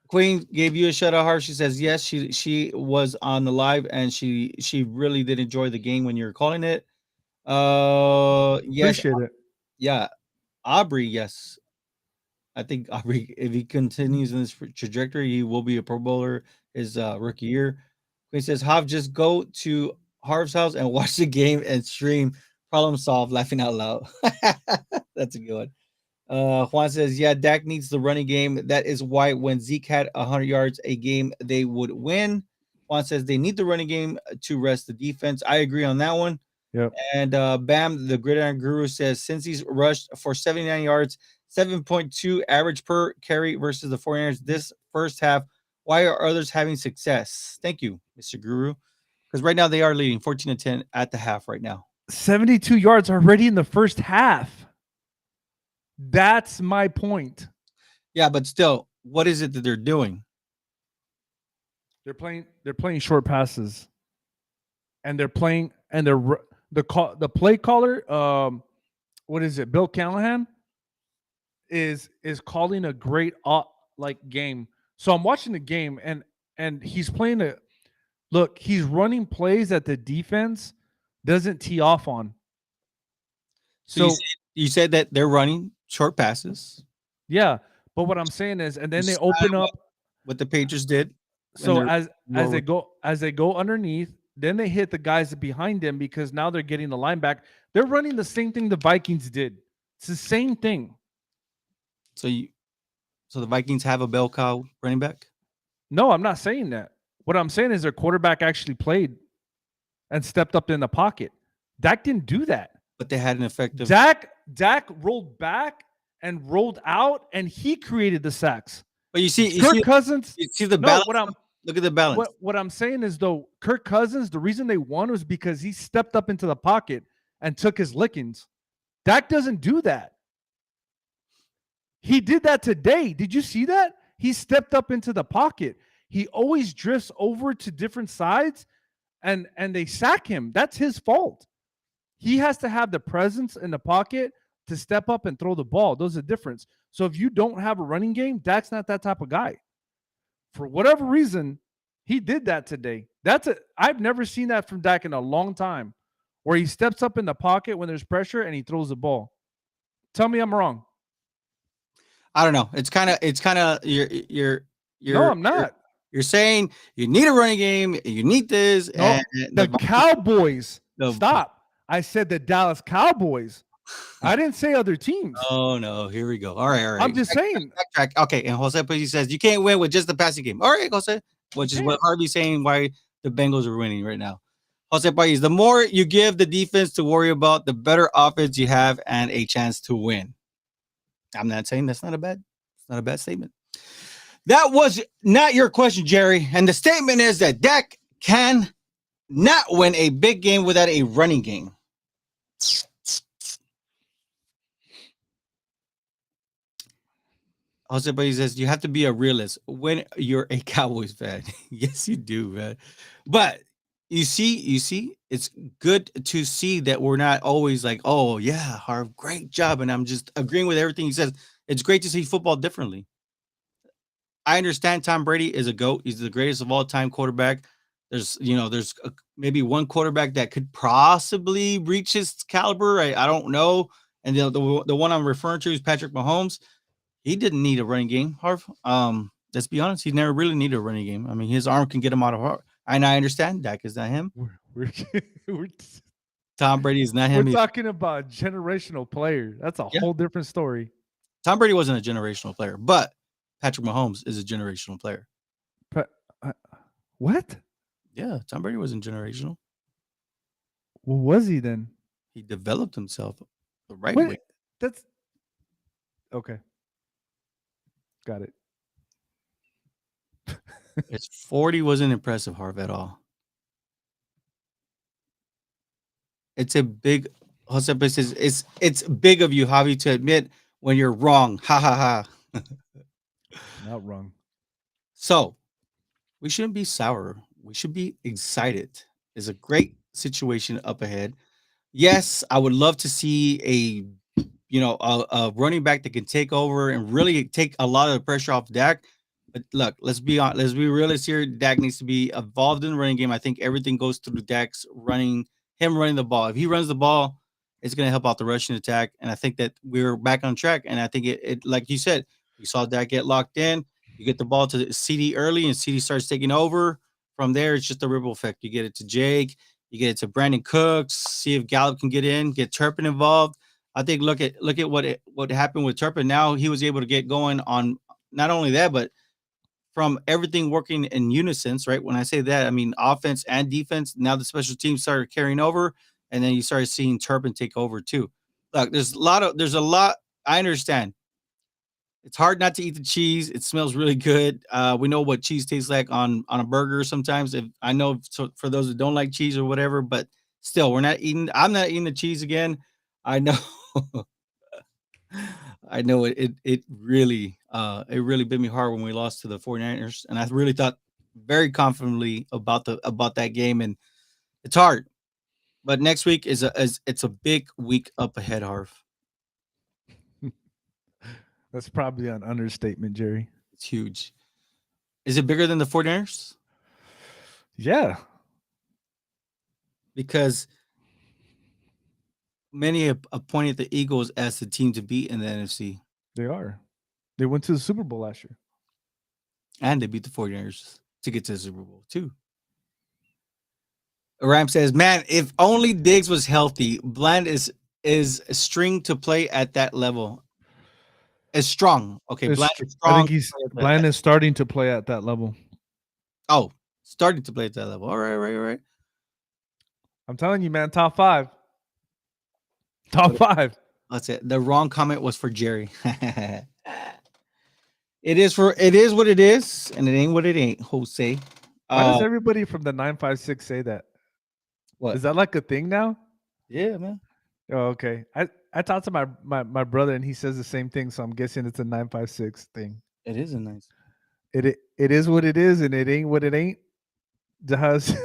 S1: Queen gave you a shout out heart. She says yes, she was on the live and she really did enjoy the game when you were calling it. Yes,
S2: Appreciate it.
S1: yeah. Aubrey, yes. I think Aubrey, if he continues in this trajectory, he will be a Pro Bowler his rookie year. Queen says, Hav, just go to Harv's house and watch the game and stream. Problem solved, laughing out loud. That's a good one. Juan says, yeah, Dak needs the running game. That is why when Zeke had 100 yards a game, they would win. Juan says they need the running game to rest the defense. I agree on that one.
S2: Yep.
S1: And Bam, the Gridiron Guru says, since he's rushed for 79 yards, 7.2 average per carry versus the 49ers this first half, why are others having success? Thank you, Mr. Guru. Because right now they are leading 14-10 at the half right now.
S2: 72 yards already in the first half. That's my point.
S1: Yeah, but still, what is it that they're doing?
S2: They're playing short passes. And they're playing and the play caller what is it? Bill Callahan is calling a great like game. So I'm watching the game and he's playing a look, he's running plays that the defense doesn't tee off on.
S1: So you said that they're running short passes.
S2: Yeah, but what I'm saying is, and then they open up
S1: what the Patriots did.
S2: So as they go underneath, then they hit the guys behind them because now they're getting the line back. They're running the same thing the Vikings did. It's the same thing.
S1: So the Vikings have a bell cow running back?
S2: No, I'm not saying that. What I'm saying is their quarterback actually played and stepped up in the pocket. Dak didn't do that.
S1: But they had an effective.
S2: Dak rolled back and rolled out, and he created the sacks.
S1: But you see,
S2: Kirk Cousins.
S1: You see the balance. Look at the balance.
S2: What I'm saying is, though, Kirk Cousins, the reason they won was because he stepped up into the pocket and took his lickings. Dak doesn't do that. He did that today. Did you see that? He stepped up into the pocket. He always drifts over to different sides, and they sack him. That's his fault. He has to have the presence in the pocket to step up and throw the ball. Those are the difference. So if you don't have a running game, Dak's not that type of guy. For whatever reason, he did that today. I've never seen that from Dak in a long time, where he steps up in the pocket when there's pressure and he throws the ball. Tell me I'm wrong.
S1: I don't know. It's kind of you're
S2: No, I'm not.
S1: You're saying you need a running game. You need this.
S2: No, and the Cowboys. Stop. I said the Dallas Cowboys. I didn't say other teams.
S1: Oh no, here we go. All right.
S2: I'm just saying.
S1: Backtrack. Okay, and Jose Pizzi says you can't win with just the passing game. All right, Jose, which is what Harvey's saying why the Bengals are winning right now. Jose Pizzi, the more you give the defense to worry about, the better offense you have and a chance to win. I'm not saying it's not a bad statement. That was not your question, Jerry. And the statement is that Dak can not win a big game without a running game. Jose Baez says you have to be a realist when you're a Cowboys fan. Yes, you do, man. But you see, it's good to see that we're not always like, oh yeah, Harv, great job. And I'm just agreeing with everything he says. It's great to see football differently. I understand Tom Brady is a GOAT. He's the greatest of all time quarterback. There's maybe one quarterback that could possibly reach his caliber. I don't know. And the one I'm referring to is Patrick Mahomes. He didn't need a running game, Harv. Let's be honest. He never really needed a running game. I mean, his arm can get him out of heart. And I understand Dak is not him. Tom Brady is not him.
S2: We're talking about a generational player. That's a whole different story.
S1: Tom Brady wasn't a generational player, but Patrick Mahomes is a generational player.
S2: What?
S1: Yeah, Tom Brady wasn't generational.
S2: What was he then?
S1: He developed himself the right way.
S2: That's okay. Got it.
S1: His 40 wasn't impressive, Harv, at all. It's a big Jose says it's big of you, Javi, to admit when you're wrong. Ha ha ha.
S2: Not wrong.
S1: So we shouldn't be sour. We should be excited. There's a great situation up ahead. Yes, I would love to see a running back that can take over and really take a lot of the pressure off Dak. But look, let's be realistic here. Dak needs to be involved in the running game. I think everything goes through Dak's him running the ball. If he runs the ball, it's going to help out the rushing attack. And I think that we're back on track. And I think it like you said, we saw Dak get locked in. You get the ball to CD early, and CD starts taking over. From there, it's just a ripple effect. You get it to Jake, you get it to Brandon Cooks. See if Gallup can get in, get Turpin involved. I think look at what happened with Turpin. Now he was able to get going on not only that, but from everything working in unison, right? When I say that, I mean offense and defense. Now the special teams started carrying over, and then you started seeing Turpin take over too. Look, there's a lot. I understand. It's hard not to eat the cheese. It smells really good. We know what cheese tastes like on a burger sometimes. If I know for those that don't like cheese or whatever, but still, we're not eating. I'm not eating the cheese again. I know. I know it really bit me hard when we lost to the 49ers, and I really thought very confidently about that game, and it's hard. But next week it's a big week up ahead, Harv.
S2: That's probably an understatement, Jerry.
S1: It's huge. Is it bigger than the 49ers?
S2: Yeah,
S1: Because many have appointed the Eagles as the team to beat in the NFC,
S2: they are. They went to the Super Bowl last year.
S1: and they beat the 49ers to get to the Super Bowl too. Ram says, "Man, if only Diggs was healthy. Bland is a string to play at that level. Is strong. Okay, Bland is
S2: I
S1: strong
S2: think
S1: to
S2: he's
S1: play at
S2: Bland is starting to play at that level.
S1: oh, starting to play at that level. All right, right, right.
S2: I'm telling you, man, top five. Top five.
S1: That's it. The wrong comment was for Jerry. It is what it is, and it ain't what it ain't, Jose.
S2: Why does everybody from the 956 say that?
S1: What?
S2: Is that like a thing now?
S1: Yeah, man.
S2: Oh, okay. I talked to my brother and he says the same thing, so I'm guessing it's a 956 thing.
S1: It is a nice.
S2: It is what it is, and it ain't what it ain't. Jahaz.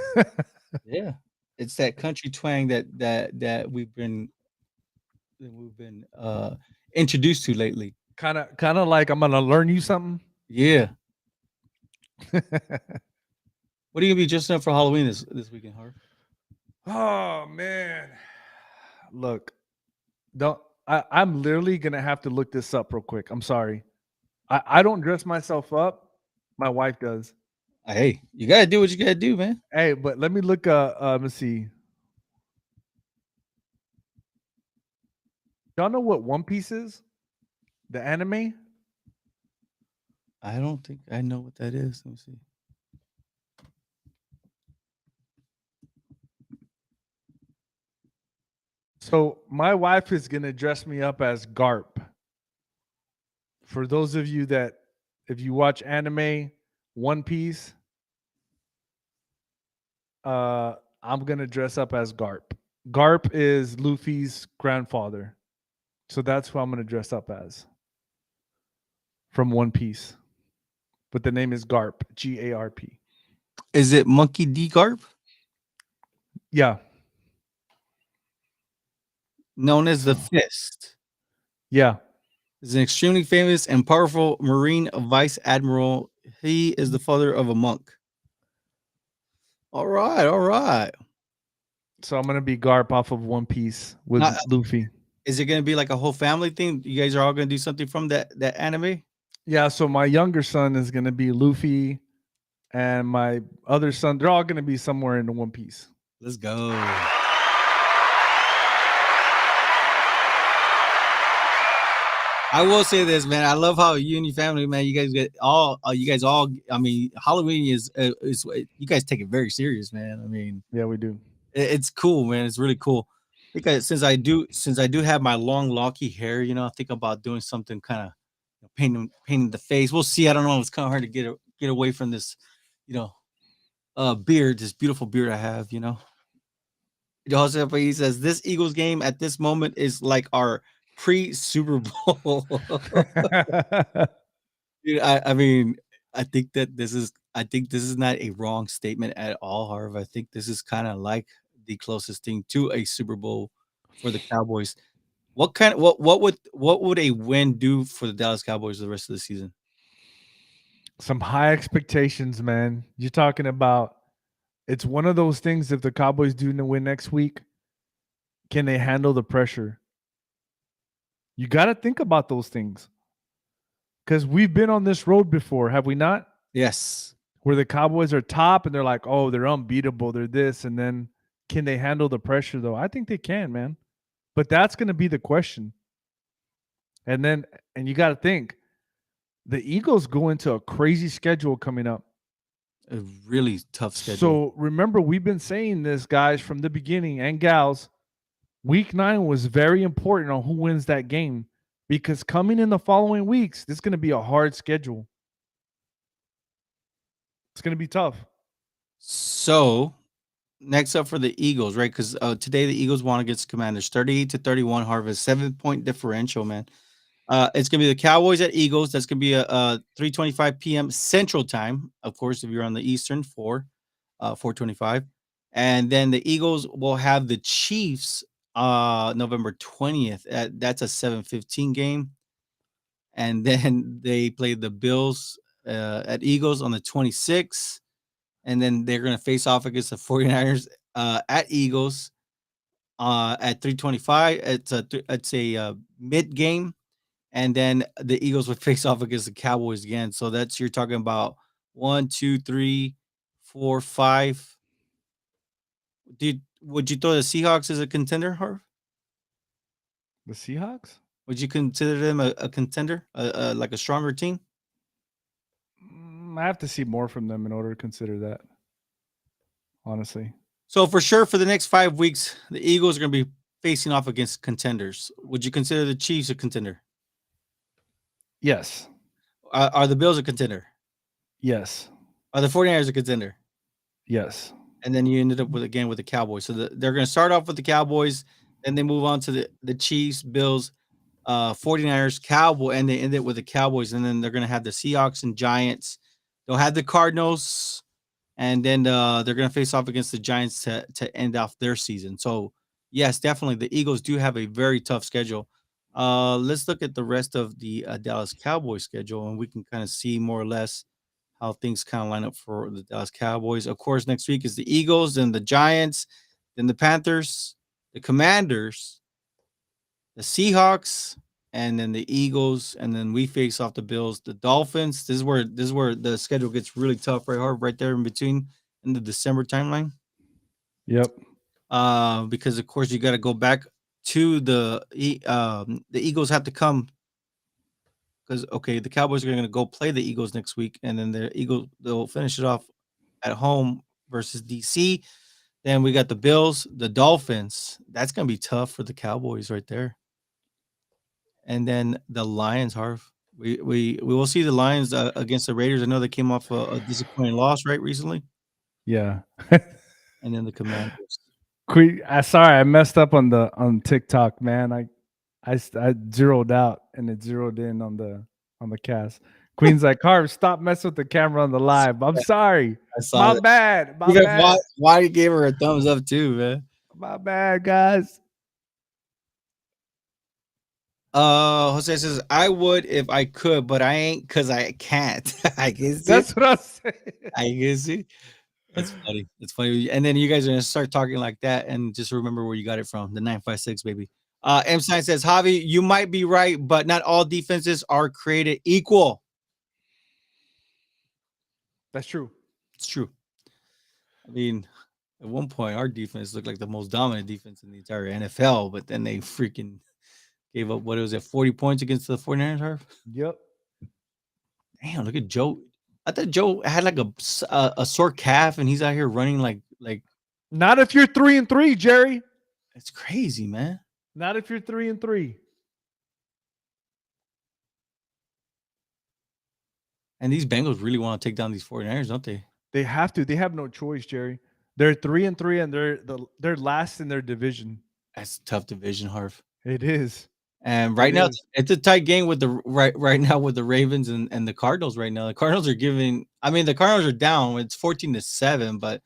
S1: Yeah, it's that country twang that we've been introduced to lately.
S2: Kind of like I'm gonna learn you something.
S1: Yeah. What are you gonna be dressing up for Halloween this weekend, Harv?
S2: Oh man. Look, don't I'm literally gonna have to look this up real quick. I'm sorry. I don't dress myself up. My wife does.
S1: Hey, you gotta do what you gotta do, man.
S2: Hey, but let me look let's see. Y'all know what One Piece is? The anime?
S1: I don't think I know what that is. Let me see.
S2: So my wife is gonna dress me up as Garp. For those of you that if you watch anime, One Piece, I'm gonna dress up as Garp. Garp is Luffy's grandfather. So that's who I'm gonna dress up as. From One Piece. But the name is Garp, Garp.
S1: Is it Monkey D. Garp?
S2: Yeah.
S1: Known as the
S2: So
S1: Fist.
S2: yeah.
S1: Is an extremely famous and powerful Marine vice admiral. He is the father of a monk. All right, all right.
S2: So I'm gonna be Garp off of One Piece with
S1: Now,
S2: Luffy.
S1: is it gonna be like a whole family thing? You guys are all gonna do something from that anime?
S2: Yeah, so my younger son is gonna be Luffy, and my other son, they're all gonna be somewhere in the One Piece.
S1: Let's go. I will say this, man. I love how you and your family, man. You guys all. I mean, Halloween is you guys take it very serious, man. I mean,
S2: Yeah, we do.
S1: it's cool, man. It's really cool. Because since I do have my long locky hair, I think about doing something kind of painting the face. We'll see. I don't know. It's kind of hard to get away from this, beard, this beautiful beard I have. Joseph, he says this Eagles game at this moment is like our pre-Super Bowl. Dude, I mean, I think this is not a wrong statement at all, Harv. I think this is kinda like the closest thing to a Super Bowl for the Cowboys. What would a win do for the Dallas Cowboys the rest of the season?
S2: Some high expectations, man. You're talking about it's one of those things if the Cowboys do win next week, can they handle the pressure? You got to think about those things because we've been on this road before, have we not?
S1: Yes.
S2: Where the Cowboys are top and they're like, oh, they're unbeatable, they're this, and then can they handle the pressure though? I think they can, man. But that's going to be the question. And you got to think the Eagles go into a crazy schedule coming up.
S1: A really tough schedule.
S2: So remember, we've been saying this, guys, from the beginning, and gals. Week 9 was very important on who wins that game because coming in the following weeks, this is going to be a hard schedule. It's going to be tough.
S1: So, next up for the Eagles, right? Because today the Eagles won against Commanders, 38-31. Harvest 7 point differential, man. It's gonna be the Cowboys at Eagles. That's gonna be a 3:25 p.m. Central Time. Of course, if you're on the Eastern, 4:25, and then the Eagles will have the Chiefs November 20th. That's a 7:15 game, and then they play the Bills at Eagles on the 26th, and then they're gonna face off against the 49ers at Eagles at 3:25. It's a mid game, and then the Eagles would face off against the Cowboys again. So that's you're talking about one, two, three, four, five. Would you throw the Seahawks as a contender, Harv?
S2: The Seahawks?
S1: Would you consider them a contender, like a stronger team?
S2: I have to see more from them in order to consider that, honestly.
S1: So for sure, for the next 5 weeks, the Eagles are going to be facing off against contenders. Would you consider the Chiefs a contender?
S2: Yes.
S1: Are the Bills a contender?
S2: Yes.
S1: Are the 49ers a contender?
S2: Yes.
S1: And then you ended up with the Cowboys. So they're going to start off with the Cowboys, then they move on to the Chiefs, Bills, 49ers, Cowboy, and they end it with the Cowboys. And then they're going to have the Seahawks and Giants. They'll have the Cardinals, and then they're going to face off against the Giants to end off their season. So yes, definitely the Eagles do have a very tough schedule. Let's look at the rest of the Dallas Cowboys schedule, and we can kind of see more or less how things kind of line up for the Dallas Cowboys. Of course, next week is the Eagles, then the Giants, then the Panthers, the Commanders, the Seahawks, and then the Eagles, and then we face off the Bills, the Dolphins. This is where the schedule gets really tough, right hard, right there in between in the December timeline.
S2: Yep.
S1: Because of course you got to go back to the Eagles have to come because okay, the Cowboys are going to go play the Eagles next week, and then the Eagles they'll finish it off at home versus DC. Then we got the Bills, the Dolphins. That's going to be tough for the Cowboys right there. And then the Lions, Harv. We will see the Lions against the Raiders. I know they came off a disappointing loss right recently,
S2: Yeah.
S1: and then the Commanders.
S2: Sorry, I messed up on TikTok, man. I zeroed out and it zeroed in on the cast. Queen's like, Harv, stop messing with the camera on the live. I'm sorry.
S1: I saw
S2: My
S1: that.
S2: bad. My
S1: Even
S2: bad.
S1: why gave her a thumbs up too, man.
S2: My bad, guys.
S1: Jose says I would if I could, but I ain't because I can't. I guess it.
S2: That's what I'm saying.
S1: I guess it. That's funny. It's funny. And then you guys are gonna start talking like that, and just remember where you got it from. The 956, baby. M Sign says, Javi, you might be right, but not all defenses are created equal.
S2: That's true.
S1: It's true. I mean, at one point, our defense looked like the most dominant defense in the entire NFL, but then they freaking gave up what was it, 40 points against the 49ers, Harv?
S2: Yep.
S1: Damn, look at Joe. I thought Joe had like a sore calf, and he's out here running like
S2: Not if you're 3-3, Jerry.
S1: it's crazy, man.
S2: Not if you're 3-3.
S1: And these Bengals really want to take down these 49ers, don't they?
S2: They have to. They have no choice, Jerry. They're 3-3, and they're last in their division.
S1: That's a tough division, Harv.
S2: It is.
S1: And
S2: It
S1: right now,
S2: is.
S1: it's a tight game with the right now with the Ravens and the Cardinals. Right now, the Cardinals are giving. I mean, the Cardinals are down. It's 14-7, but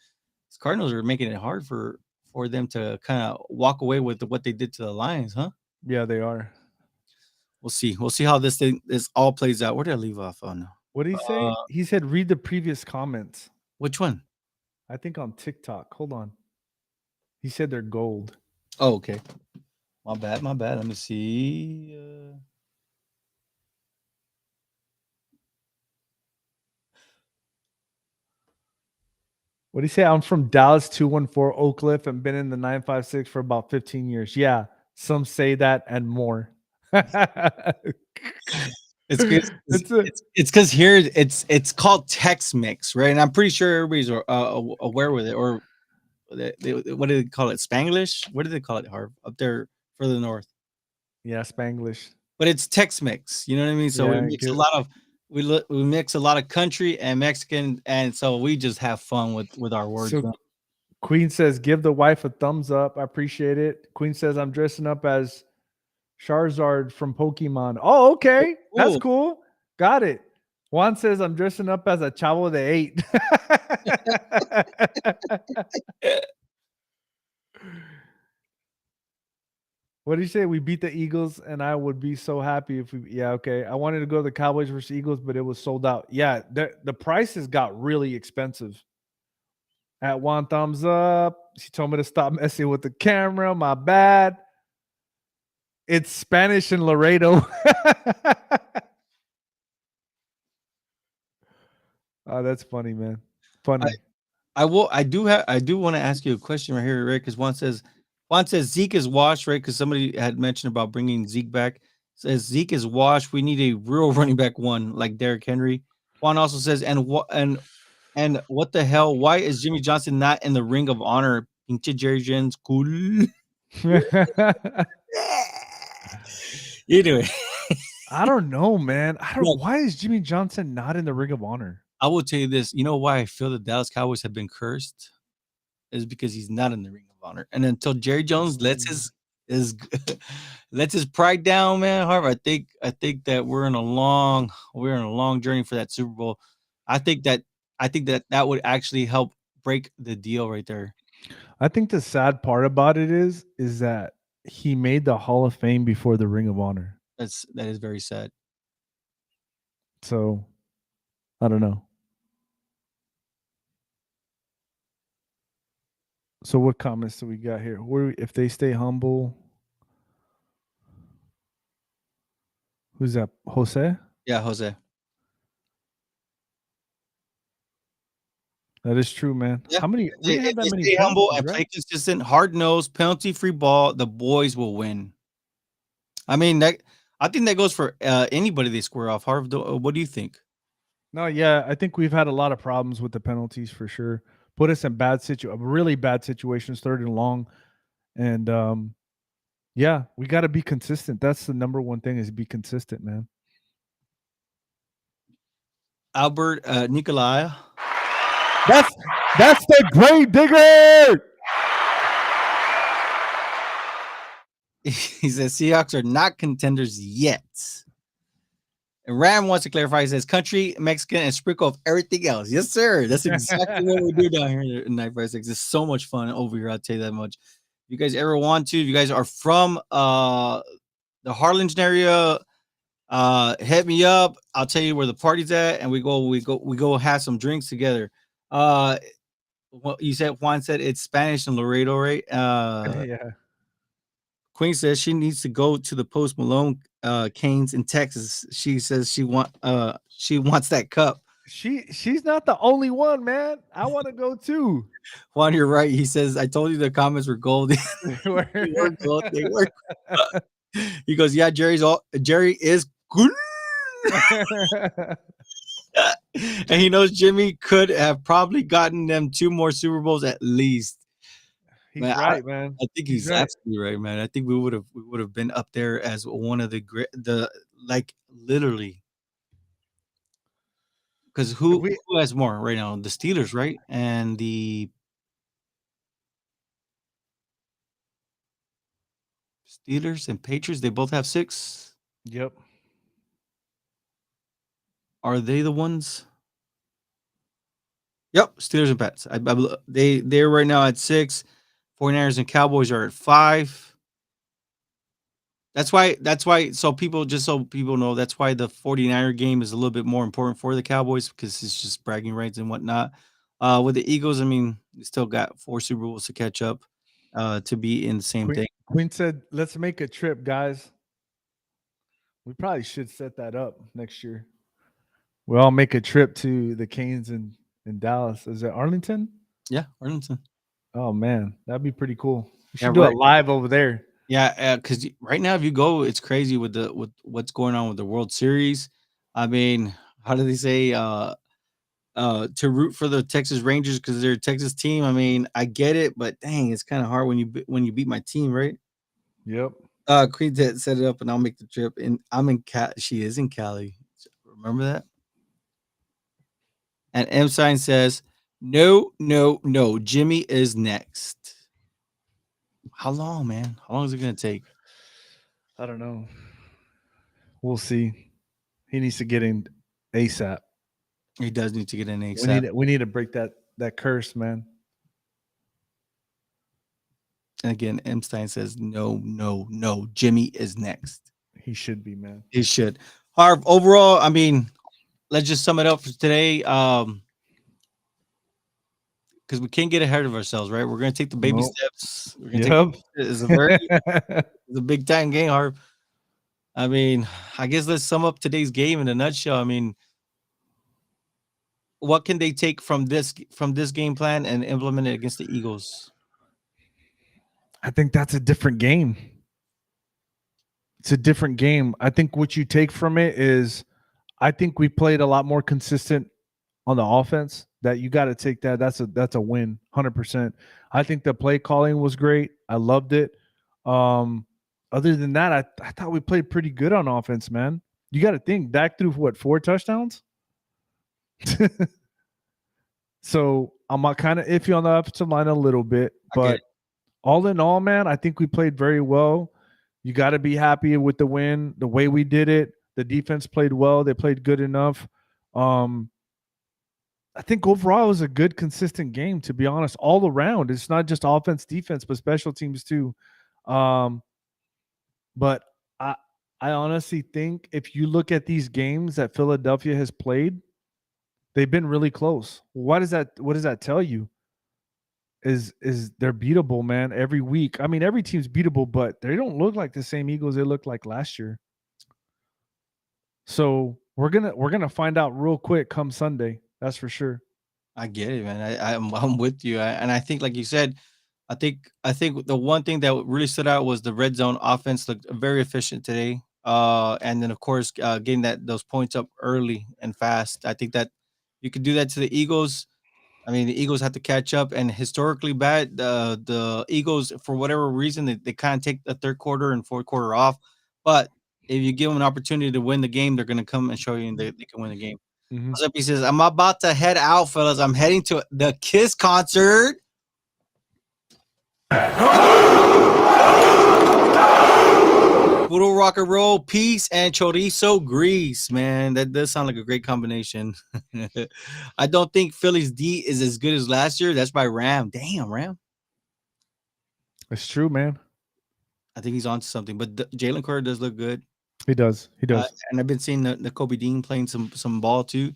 S1: the Cardinals are making it hard for them to kind of walk away with what they did to the Lions, huh?
S2: Yeah, they are.
S1: We'll see. We'll see how this all plays out. Where did I leave off? Oh no.
S2: What did he say? He said read the previous comments.
S1: Which one?
S2: I think on TikTok. Hold on. He said they're gold.
S1: Oh, okay. My bad. My bad. Let me see.
S2: What do you say? I'm from Dallas 214 Oak Cliff and been in the 956 for about 15 years. Yeah, some say that and more.
S1: It's because
S2: It's a
S1: it's because here it's called Tex Mix, right? And I'm pretty sure everybody's aware with it. Or what do they call it? Spanglish? What do they call it, Harv? Up there further north.
S2: yeah, Spanglish.
S1: But it's Tex Mix. You know what I mean? So we
S2: Yeah,
S1: mix a lot of we mix a lot of country and Mexican, and so we just have fun with our words.
S2: so Queen says, give the wife a thumbs up. I appreciate it. Queen says, I'm dressing up as Charizard from Pokemon. Oh, okay. That's
S1: Cool.
S2: cool. Got it. Juan says, I'm dressing up as a Chavo de 8. What do you say? We beat the Eagles, and I would be so happy if we. Yeah, okay. I wanted to go to the Cowboys versus Eagles, but it was sold out. Yeah, the prices got really expensive. At one thumbs up. She told me to stop messing with the camera. My bad. It's Spanish in Laredo. Oh, that's funny, man. Funny.
S1: I do want to ask you a question right here, Rick, because Juan says Zeke is washed, right? Because somebody had mentioned about bringing Zeke back. Says Zeke is washed. We need a real running back one like Derrick Henry. Juan also says, and what the hell? Why is Jimmy Johnson not in the Ring of Honor? Pinche Jerry Jones, cool. Anyway,
S2: I don't know, man.
S1: Yeah.
S2: Why is Jimmy Johnson not in the Ring of Honor?
S1: I will tell you this. You know why I feel the Dallas Cowboys have been cursed is because he's not in the Ring of Honor. And until Jerry Jones lets his lets his pride down, man, Harvey, I think that we're in a long journey for that Super Bowl. I think that that would actually help break the deal right there.
S2: I think the sad part about it is that he made the Hall of Fame before the Ring of Honor.
S1: That is very sad.
S2: So I don't know. So what comments do we got here? Where if they stay humble? Who's that? Jose?
S1: Yeah, Jose.
S2: That is true, man.
S1: Yeah.
S2: How many? We didn't have
S1: If they
S2: that many
S1: stay humble
S2: penalties,
S1: and play
S2: right?
S1: consistent, hard nosed, penalty free ball, the boys will win. I mean I think that goes for anybody they square off. Harv, what do you think?
S2: No, yeah, I think we've had a lot of problems with the penalties for sure. Put us in really bad situations, third and long, and yeah, we got to be consistent. That's the number one thing is be consistent, man.
S1: Albert Nikolai.
S2: That's the grave digger.
S1: He says Seahawks are not contenders yet. And Ram wants to clarify. He says country, Mexican, and sprinkle of everything else. Yes, sir. That's exactly what we do down here in 956. It's so much fun over here. I'll tell you that much. If you guys ever want to, if you guys are from the Harlingen area, hit me up. I'll tell you where the party's at, and we go have some drinks together. What you said, Juan said it's Spanish in Laredo, right?
S2: Yeah.
S1: Queen says she needs to go to the Post Malone Canes in Texas. She says she wants that cup.
S2: She's not the only one, man. I want to go too.
S1: Juan, you're right. He says, I told you the comments were gold. They were gold. They were. He goes, yeah, Jerry is good. And he knows Jimmy could have probably gotten them 2 more Super Bowls at least.
S2: He's right, man.
S1: I think he's
S2: right.
S1: absolutely right, man. I think we would have been up there as one of the great, like literally. Because who has more right now? The Steelers, right? And the Steelers and Patriots, they both have 6.
S2: Yep.
S1: Are they the ones? Yep, Steelers and Pats. They're right now at 6. 49ers and Cowboys are at 5. That's why so people know, that's why the 49er game is a little bit more important for the Cowboys, because it's just bragging rights and whatnot. With the Eagles, I mean, they still got 4 Super Bowls to catch up, to be in the same thing.
S2: Queen said, "Let's make a trip, guys." We probably should set that up next year. We all make a trip to the Canes in Dallas. Is it Arlington?
S1: Yeah, Arlington.
S2: Oh man, that'd be pretty cool. We
S1: Yeah,
S2: should do it
S1: right.
S2: live over there.
S1: Yeah, because right now, if you go, it's crazy with what's going on with the World Series. I mean, how do they say? To root for the Texas Rangers because they're a Texas team. I mean, I get it, but dang, it's kind of hard when when you beat my team, right?
S2: Yep.
S1: Queen set it up, and I'll make the trip. And I'm in Cal. She is in Cali. Remember that? And M Sign says, "No, no, no. Jimmy is next." How long, man? How long is it gonna take?
S2: I don't know. We'll see. He needs to get in ASAP.
S1: He does need to get an
S2: We
S1: ASAP.
S2: need we need to break that curse, man.
S1: And again, M Stein says, "No, no, no. Jimmy is next."
S2: He should be, man.
S1: He should. Harv, overall, I mean, let's just sum it up for today. Because we can't get ahead of ourselves, right? We're gonna take the baby
S2: Nope.
S1: steps. We're gonna take
S2: Yep.
S1: it's a very it's a big time game, Harv. I mean, I guess let's sum up today's game in a nutshell. I mean, what can they take from this game plan and implement it against the Eagles?
S2: I think that's a different game. It's a different game. I think what you take from it is I think we played a lot more consistent on the offense. That you got to take that. That's a win, 100%. I think the play calling was great. I loved it. Other than that, I thought we played pretty good on offense, man. You got to think Dak threw what, 4 touchdowns? So I'm kind of iffy on the offensive line a little bit,
S1: I get
S2: but
S1: it.
S2: all in all, man, I think we played very well. You got to be happy with the win, the way we did it. The defense played well. They played good enough. I think overall it was a good, consistent game, to be honest, all around. It's not just offense, defense, but special teams too. But I I honestly think if you look at these games that Philadelphia has played, they've been really close. What does that tell you? Is they're beatable, man, every week. I mean, every team's beatable, but they don't look like the same Eagles they looked like last year. So we're gonna find out real quick come Sunday. That's for sure.
S1: I get it, man. I'm with you, and I think, like you said, I think the one thing that really stood out was the red zone offense looked very efficient today. And then of course, getting those points up early and fast. I think that you could do that to the Eagles. I mean, the Eagles have to catch up, and historically bad, the Eagles, for whatever reason, they kind of take the third quarter and fourth quarter off. But if you give them an opportunity to win the game, they're going to come and show you, and they can win the game.
S2: Mhm.
S1: What's up? He says, "I'm about to head out, fellas. I'm heading to the Kiss concert." Puro rock and roll, peace, and chorizo grease, man. That does sound like a great combination. I don't think Philly's D is as good as last year. That's by Ram. Damn, Ram.
S2: It's true, man.
S1: I think he's on to something. But Jalen Carter does look good.
S2: He does. He does.
S1: And I've been seeing the Kobe Dean playing some ball too.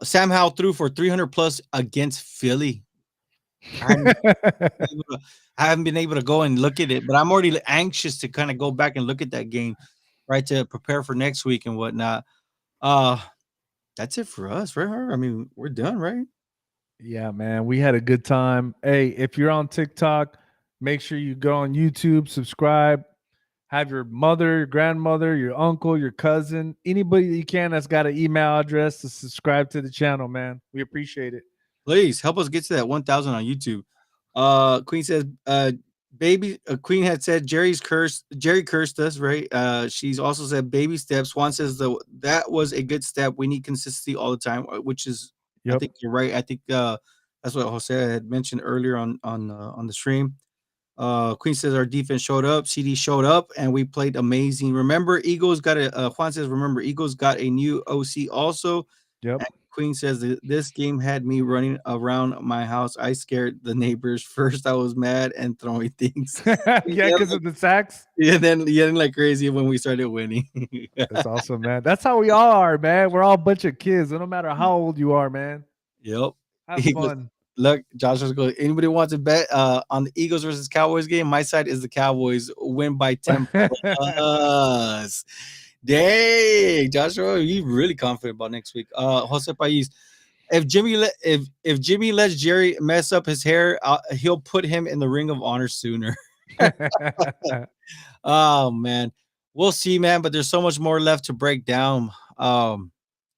S1: Sam Howell threw for 300 plus against Philly. I haven't, I haven't been able to go and look at it, but I'm already anxious to kind of go back and look at that game, right, to prepare for next week and whatnot. Uh, that's it for us, right? I mean, we're done, right?
S2: Yeah, man. We had a good time. Hey, if you're on TikTok, make sure you go on YouTube, subscribe, have your mother, your grandmother, your uncle, your cousin, anybody that you can that's got an email address to subscribe to the channel, man. We appreciate it.
S1: Please help us get to that 1,000 on YouTube. Queen says, baby, Queen had said Jerry cursed us, right? She's also said baby steps. Juan says that was a good step. We need consistency all the time, which is, I
S2: Yep.
S1: think you're right. I think that's what Jose had mentioned earlier on the stream. Queen says our defense showed up. CD showed up, and we played amazing. Remember, Eagles got a. Juan says, remember, Eagles got a new OC also.
S2: Yep.
S1: And Queen says this game had me running around my house. I scared the neighbors. First, I was mad and throwing things.
S2: Yeah, because of the sacks.
S1: Then like crazy when we started winning.
S2: That's awesome, man. That's how we all are, man. We're all a bunch of kids. No matter how old you are, man.
S1: Yep.
S2: Have
S1: He goes,
S2: fun.
S1: look, Josh was going. Anybody wants to bet on the Eagles versus Cowboys game? My side is the Cowboys win by 10 plus. Dang, Joshua, you really confident about next week. Jose Pais, if Jimmy lets Jerry mess up his hair, he'll put him in the Ring of Honor sooner. Oh man, we'll see, man. But there's so much more left to break down.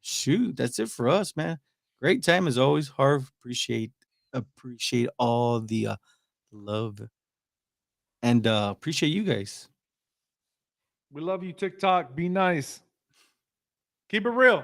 S1: Shoot, that's it for us, man. Great time as always, Harv. Appreciate all the love and appreciate you guys.
S2: We love you, TikTok. Be nice. Keep it real.